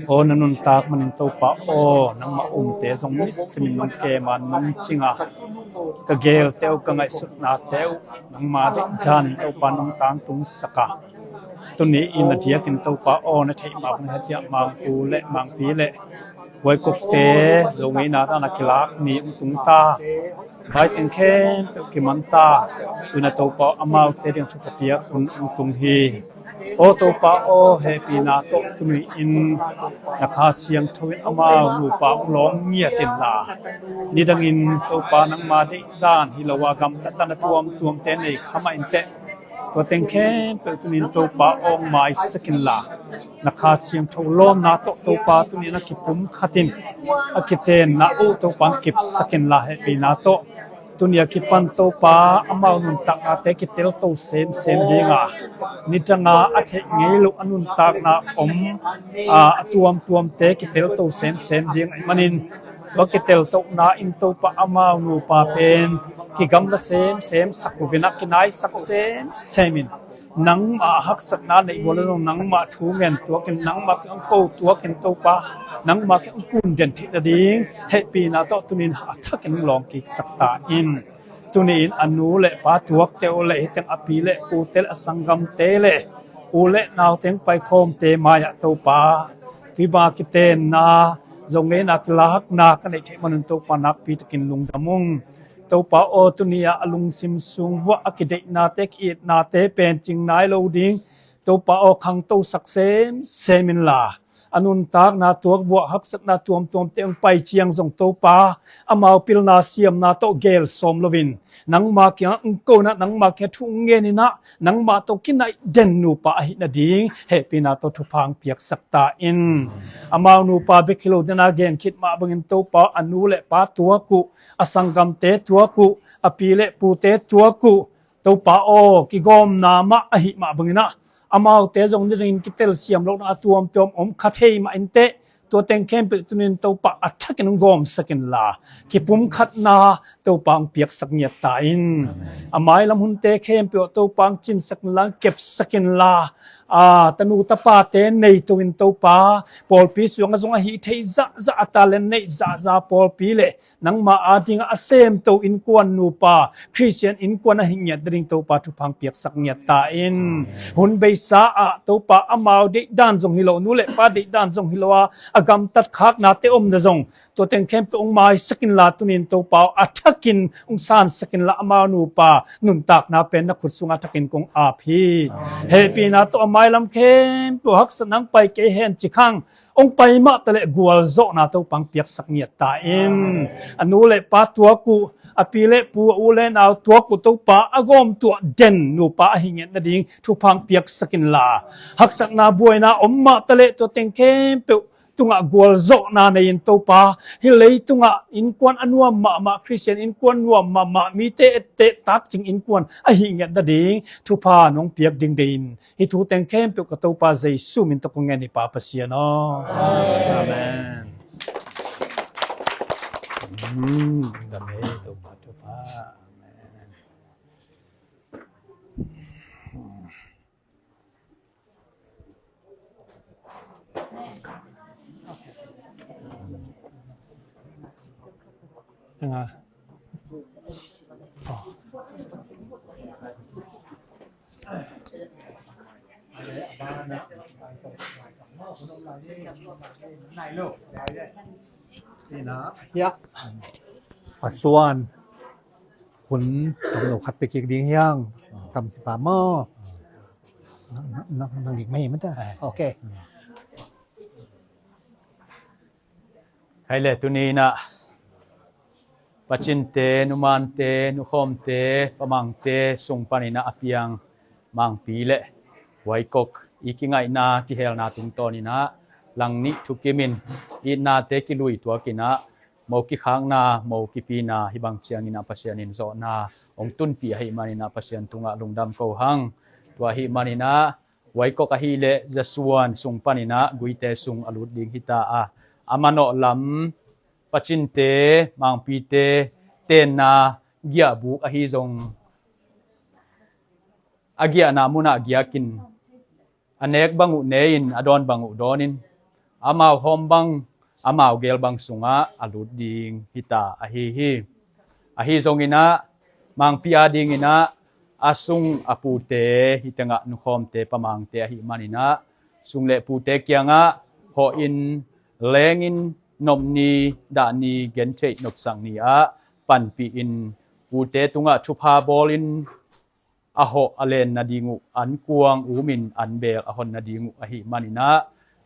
O nanun tak manin topa o nang maumte zong nismin nung keman nung chinga. Kagel teo kangay sutna teo nang madik dan topa nung tang tung saka. Tuni ina diakin topa o na thay mak na hatia mang ule mang pile. Với quốc tế giống như là na kilak ni tung ta vai tiếng khen cái món ta tu na tàu bao amau te tiếng chụp bia tung hi ô tàu bao happy na to tu in na kha siang thui amau nu bao long nia tin la ni dang in tàu bao nang ma de dan hi lawa gam ta na tuam te nei khama in teตัวเต็งแค่เป็นตัวนี้ตัวปลาออกมาสักกินละนักข่าวเสียงทั่วโลกนาตัวปลาตัวนี้นักกิบปุ่มขัดินนักกิเตนนาอุตัวปลากิบสักกินละให้ปีนาตัว ตุเนียกิปันโตปาอมานุนตักนาเตกิเตลโตเซมดีงานิจังาอเทเงลุอนุนตักนาอมตวมเตกิเตลโตเซมดีงมันินวกิเตลโตนาอินโตปาอมานูปาเป็นกิกัมละเซมสักวินักกินายสักเซมินนังมาหักสักนาในบริโภคนังมาทูเงินตัวกันนังมาอังโกตัวกันโตปานังมาอังกุนเดนทิดดิ้งเฮปีนาโตตุนินหัทักกันลองกิสักตาอินตุนินอนุเลปาตัวเตโอเลเตงอภิเลอูเตลสังกัมเตเลอูเลนาวเตงไปโคมเตมายะโตปาทิบากิเตนาจงเงนักลาหักนากันเทมันโตปานักปีตกินลุงดมุงโตปาโอตุนียาลุงซิมซุงวะอกิเดนาเตกอีดนาเตเป็นจิงนายโลดิงโตปาโอคังโตสักเซมินลาอนุนตากนาตัวบวกหักสักนาตัวมเตงไปเชียงจงโตปาอมาปิลนาเซียมนาโตเกลสมลวินนังมาเกียงโกนะนังมาเกทุงเงนินะนังมาโตกินไอเดนนูปาหินาดิงเฮปินาโตทุพังเปียกสักตาอินอมานูปาเบคิโลเดนาเกนคิดมาบังโตปาอนุเลปาตัวกุอสังกัมเตตัวกุอปีเลปูเตตัวกุโตปาโอกิกอมนามาอหิมาบังนะอมาเตจงดิงกิเตลเซียมโลนาตัวมอมคาเทมาอินเตตัวเต็งเข้มเปตุนินตัวปะอัดทักกันงอมสักินลากิปุ่มขัดนาตัวปังเปียกสักเนียตาอินอามายลำหุนเตเข้มเปตัวปังจินสักลาเก็บสักินลาตนูตะปาเตในตัวอินตัวปาปอลปีสวงจงหิเทจะอัตาเลนในจะปอลปีเลนังมาอาดิงอาเซมตัวอินกวนนูปาคริสเตียนอินกวนหิเนียดริงตัวปาทุพังเปียกสักเนียตาอินหุนเบซาตัวปาอามาวดิดานจงฮิโลนูเลปาดิดานจงฮิโลกำตัดขากนาเตอมเดจงตัวเต็งเข้มไปองไม้สกินลาตุนินตัวเปาอัทักินองซานสกินลาอามานูปานุนตักนาเป็นนักขุดสุงอัทักินกงอาพีเฮปีนาตัวไม้ลำเข้มตัวหักสนังไปเกเฮนจิคังองไปมาตะเลกัวโซนาตัวปังเปียกสักเนียตาอินอนุเลปาตัวกูอปีเลปูอูเลนเอาตัวกูตัวปาอากอมตัวเด่นนูปาหิเงียนดิ่งทุพังเปียกสกินลาหักสักนาบวยนาอมมาตะเลตัวเต็งเข้มเปtunga gol zo na na in to pa hilei tunga in kwan anua ma Christian in kwan nuam ma mi te tak ching in kwan a hi ngat da ding thu pa nong piak ding din hi thu teng khem pe ka to pa jesu min to ko nge ni pa pa sia no amen da me to pa amen nga ya pasuan hun tong lo khat pe ki ding yang tam si pa mo nang dik mai man ta okay ให้เลตุนีนะปัจจินเตนุมานเตนุคอมเตปมังเตสุงปานินะอภิยังมังปีเลไวกกอีกิงไงนากิเฮลนาตุงตอนินะลังนิทุกิมินอีนาเตกิลุยตัวกินะโมกิค้างนาโมกิปีนาฮิบังเชียงินะปัสยานินโซนาองตุนปีให้มานินะปัสยันตุงะลุงดำโกหังตัวหิมานินะไวกกะฮิเลจะสวนสุงปานินะกุยเตสุงอลุดดิงฮิตาอามาโนลัมปัจจินเตมังปีเตเตนาเกียบุอหิจงอาเกียนามุนาเกียกินอเนกบังอุเนอินอดอนบังอุดอนินอามาวหอมบังอามาวเกลบังสุงะอลุดดิงฮิตาอหิจงอินะมังปีอาดิงอินะอาสุงอปูเตฮิตงะนุคอมเตปมังเตอหิมานินะสุงเลปูเตเกียงะโฮอินเลงอินนมนีดานีเกนเทนกสังนีอาปันปีอินปูเตตุงะชุพาบอลินอโหอเลนนาดิงูอันกวงอูมินอันเบลอหอนนาดิงูอหิมานินะ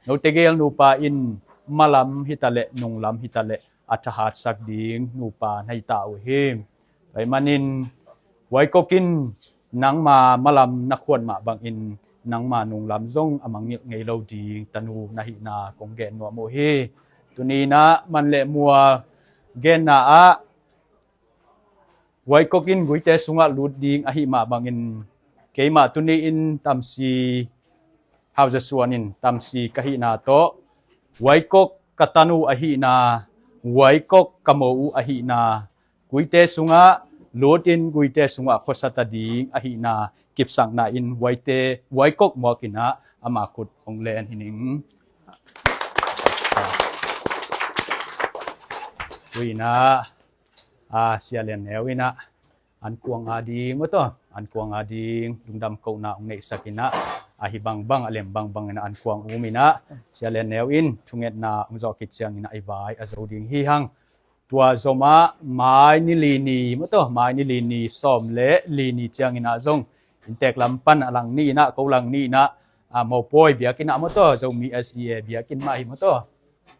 โนเตเกลนูปาอินมาลัมฮิตาเลนุงลัมฮิตาเลอัตหัดสักดิงนูปาในตาอุเฮมไปมานินไว้ก็กินนังมาลัมนักขวนมาบางอินนังมานุงลัมซงอมังเงไงเราดีตนูนาหินากงเกนนัวโมเฮตุนีนะมันเลมัวเกนนาอะ ไว้ก็กินกุยเตสุงะลูดดิงอหิมาบางอินเกมาตุนีอินตามซีฮาวจะสวนินตามซีกะหินาโตไว้ก็กตันูอหินาไว้ก็กะโมอูอหินากุยเตสุงะลูดอินกุยเตสุงะโคสตดิงอหินากิบสังนาอินไว้เตไว้ก็มอกินะอามาคุดองแลนหินิงวินาเสียเลียนแนววินะอันกวงอาดิงว่าตัวอันกวงอาดิงลุงดำเกาหน้าองเนสักินะอาหิบังบังอเลมบังบังนะอันกวงอุมินะเสียเลียนแนวอินทุงเอ็ดนาองจอกิจเชียงนะไอวายอาโซดิงฮีหังตัวโซมาไม้นิลีนีว่าตัวไม้นิลีนีซ้อมเละลีนีเชียงนะจงอินเตกลำปันอลังนี่นะเกาลังนี่นะมอปอยเบียกินนะว่าตัวจงมี SDA เบียกินมาหิว่าตัว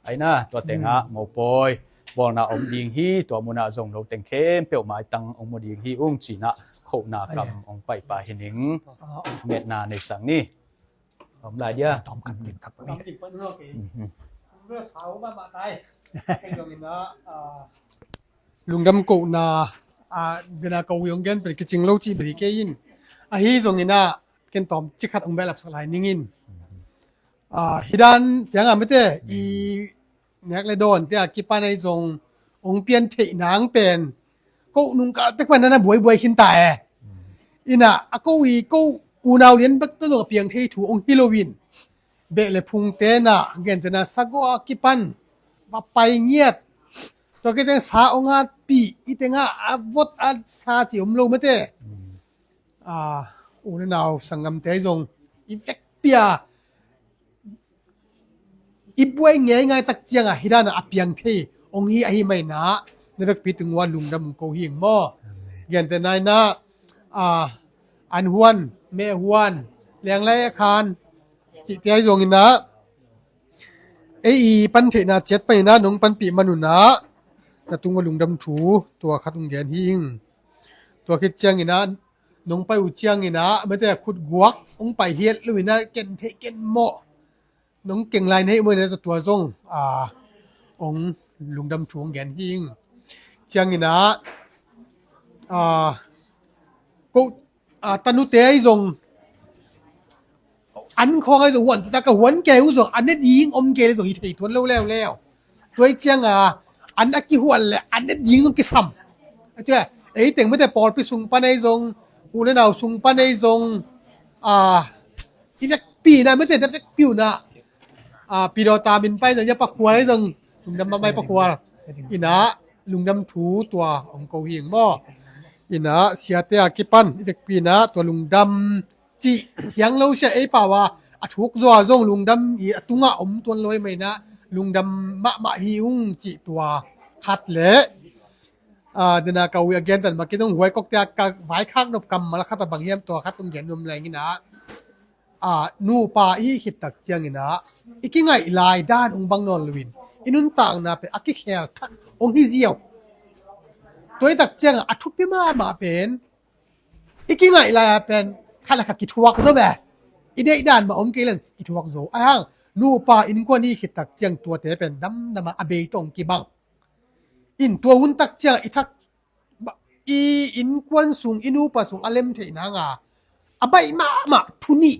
ไอนะตัวเต็งฮะมอปอยบอลนาอมดิงฮีตัวมุนาจงเราเต็งเข้มเปียวหมายตังองมดิงฮีอุ้งจีนะโคนากำองไปป่าหินิงเม็ดนาในสังนี่ผมลายเดีย ตอมกันติดครับ ตามติดเพิ่นเนาะเมื่อเสาร์มาตายให้ยงอินะลุงดำกูนาเวลากูยงเงินเป็นกิจงโลจีบริเกยินฮีจงอินะเกินตอมจิคัดองเบลับสลายนิงินฮิดันจังไม่ได้อีนักเลดอนที่กิปานในจงองเปลี่ยนเทนางเป็นก็นุ่งกะแต่วันนั้นบวยขึ้นแต่อินะก็อูนาวเรียนบักตัวเพียงที่ถูองฮิโลวินเบลพุงเตนะเงินจะน่าสักว่ากิปันว่าไปเงียบตัวก็จะสาองอาปีอีเตงาวดอาสาจิอมโลไม่ได้อูนาวสังกำเตจงอีเฟกเปียอีบวยง่ายตักเจียงฮิดานะอเปียงที่องฮีอหิไม่นะในตักปีถึงวันลุงดำโกหิงหม้อเงินแต่นายนะอันฮวนเมฮวนเลียงไรคานจิตใจจงอินะปันเทนะเจ็ดไปนะน้องปันปีมนุนะแต่ตุงวันลุงดำถูตัวขัดตุงเงินหิงตัวคิดเจียงอินะน้องไปอุเจียงอินะไม่ได้ขุดกวกองไปเฮ็ดลุยนะเก่นเทเก่นหม้อน้องเก่งลายในเมื่อนั้นตัวทรงองลุงดำถูงแกนหิงเจียงอินะก็ตันุเตยทรงอันคองไอ้ตัวหวนตะกะหวนแกอุส่งอันนี้ยิงอมเกเลยส่งอีทวนแล้วตัวเจียงอันอักกิหวนแหละอันนี้ยิงส่งกิซ้ำใช่ไอ้เต็งไม่ได้ปอดไปส่งปานไอ้ทรงอูนั่นเอาส่งปานไอ้ทรงที่จะปีนะไม่ได้จะปิวนะปีดอตาบินไปจะปักหัวได้จังลุงดำมาไม่ปักหัวอินะลุงดำถูตัวองเกาหิงหม้ออินะเสียเตะกิปันอีกปีนะตัวลุงดำจียังเราเสียไอ้ป่าวถูกจัวจงลุงดำอีตุงะอมตัวลอยไม่นะลุงดำมะหิวจีตัวขัดเละเดนาเกาวิอาเกนแต่มาคิดต้องหวยกอกเตะกับไว้ข้างนบกำมาแล้วขัดบางเยี่ยมตัวขัดตรงแขนนมแรงนี่นะนูปาอีหิตตักเจียงอินะอีกไงลายด้านองบังนอนลวินอินุนต่างนะเป็นอักขิเขียวองฮิเซียวตัวตักเจียงทุบไปมาเป็นอีกไงลายเป็นข้าราชการกิทวักตัวแบบอีเด็กด้านมาอมเกลังกิทวักโจนูปาอินกวนนี่หิตตักเจียงตัวเตเป็นดำมาอเบยตองกีบังอินตัวหุ่นตักเจียงอีทักอินกวนสูงอินูปาสูงอเลมเทนังอใบมาทุนี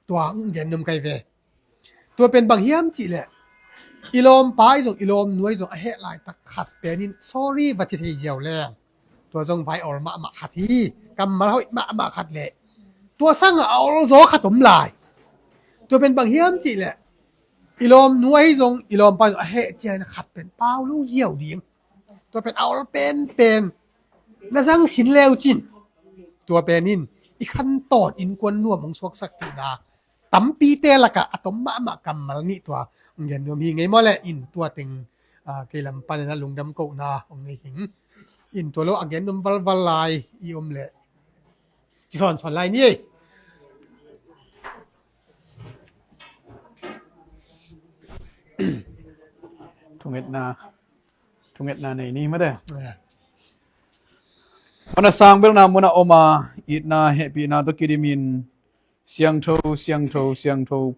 ตัวเงินนมไกเวตัวเป็นบางเฮียมจีแหละอีลมป้ายส่งอีลมหน่วยส่งเฮลายตะขัดเป็นนิน sorry บัจเจเจียวแล้วตัวส่งไปออกมาขัดที่กำมาแล้วมาขัดแหละตัวสร้างเอาโซขัดตมลายตัวเป็นบางเฮียมจีแหละอีลมหน่วยส่งอีลมป้ายส่งเฮเจียนขัดเป็นเป้าลูกเยี่ยวดิ้งตัวเป็นเอาเป็นน่าสร้างสินแล้วจินตัวเป็นนินอีขั้นตอนอินกวนนัวมงสวกสักทีนาตั้มปีเตละกะอะตอมมะกำมานี่ตัวองยันยมหิงไงมอแลอินตัวเต็งเกลัมปันนะลุงดำโกนาองไงหิงอินตัวโลอักยันนมวัลลายอีอมเลสอนลายนี่ทุงเอ็ดนาในนี้มาเด้อนาสังเบลนามุนาโอมาอีดนาเฮปีนาตะกิดิมินเสียงโท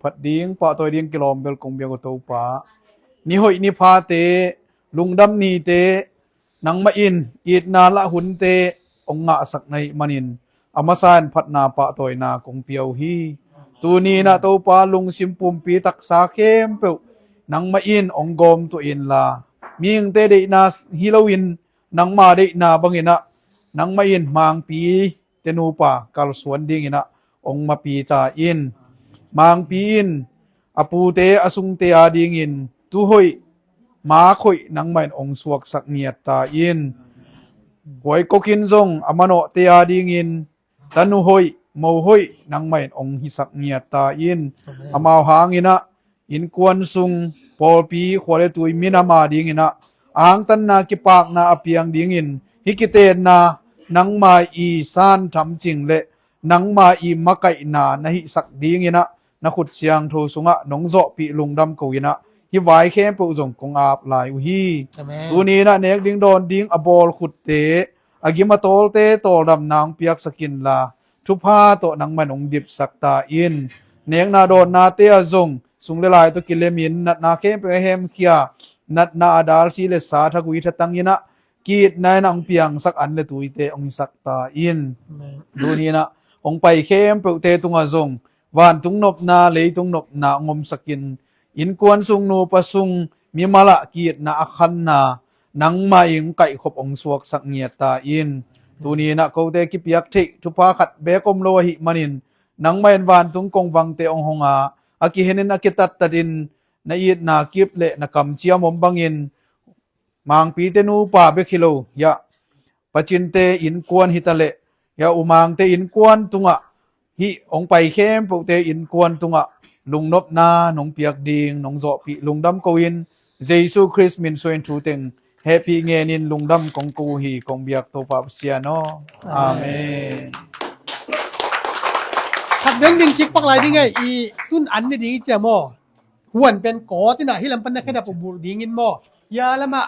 พัดดิ้งปะตัวดิ้งกิโลเบลกงเบียกโตปะนิหอยนิพาเตลุงดำนีเตนังมาอินอีดนาละหุนเต ong nga sak nei manin amasan phatna pa toy na kong piaw hi tuni na to pa lung simpum pi tak sa kem pe nang main ong gom to in la ming te de na hilowin nang ma de na bangina nang main mang pi tenupa kal suan ding ina ong mapita in mang piin apu te asung te ading in tu hoi ma khoi nang main ong suak sak niat ta in hoi kokin zong amano te ading in tanu hoi mo hoi nang main ong hisak niat ta in amao hangina in kwan sung polpi khole tui minama ding ina ang tan na kipak na apiang ding in hikiten na nang mai i san tham jing le nang ma i makai na hi sak ding ina na khut siang tho sunga nong zo pi lungdam ko ina hi vai khem pu zong kong ap lai u hi tu ni na nek ding don ding abol khut te agima tol te tol dam nang piak sakin la thu pha to nang manong dip sakta in nek na don na te azong sung le lai to kilemin nat na khem pe hem kia nat na adal si le sa thagui thatang ina kit na nang piang sak an le tuite ong sakta in du ni na ong pai khem pe te tunga zong van tung nop na le tung nop na ngom sakin in kwan sung no pasung mi mala kit na akhan na nang ma ing kai khop ong suak sak ngiat ta in tu ni na ko te ki piak the thu pa khat be kom lo hi manin nang main van tung kong wang te ong honga aki henin akitat tadin na it na kip le na kam chia mom bangin mang pi te nu pa be khilo ya pachin te in kwan hitale ya umang te in kwan tunga hi ong pai khem pu te in kwan tunga lungnop na nong piak ding nong zo pi lungdam ko in jesu christ min soin thu teng happy nge nin lungdam kong ku hi kong biak to pa sia no amenขัดเรื่องดินคิกปักลายนี่ไงอีตุ้นอันนี่ดีเจ้าหมอหวนเป็นกอที่ไหนที่ลำปันนักแค่ดับบุญดีงินหมอยาละมะ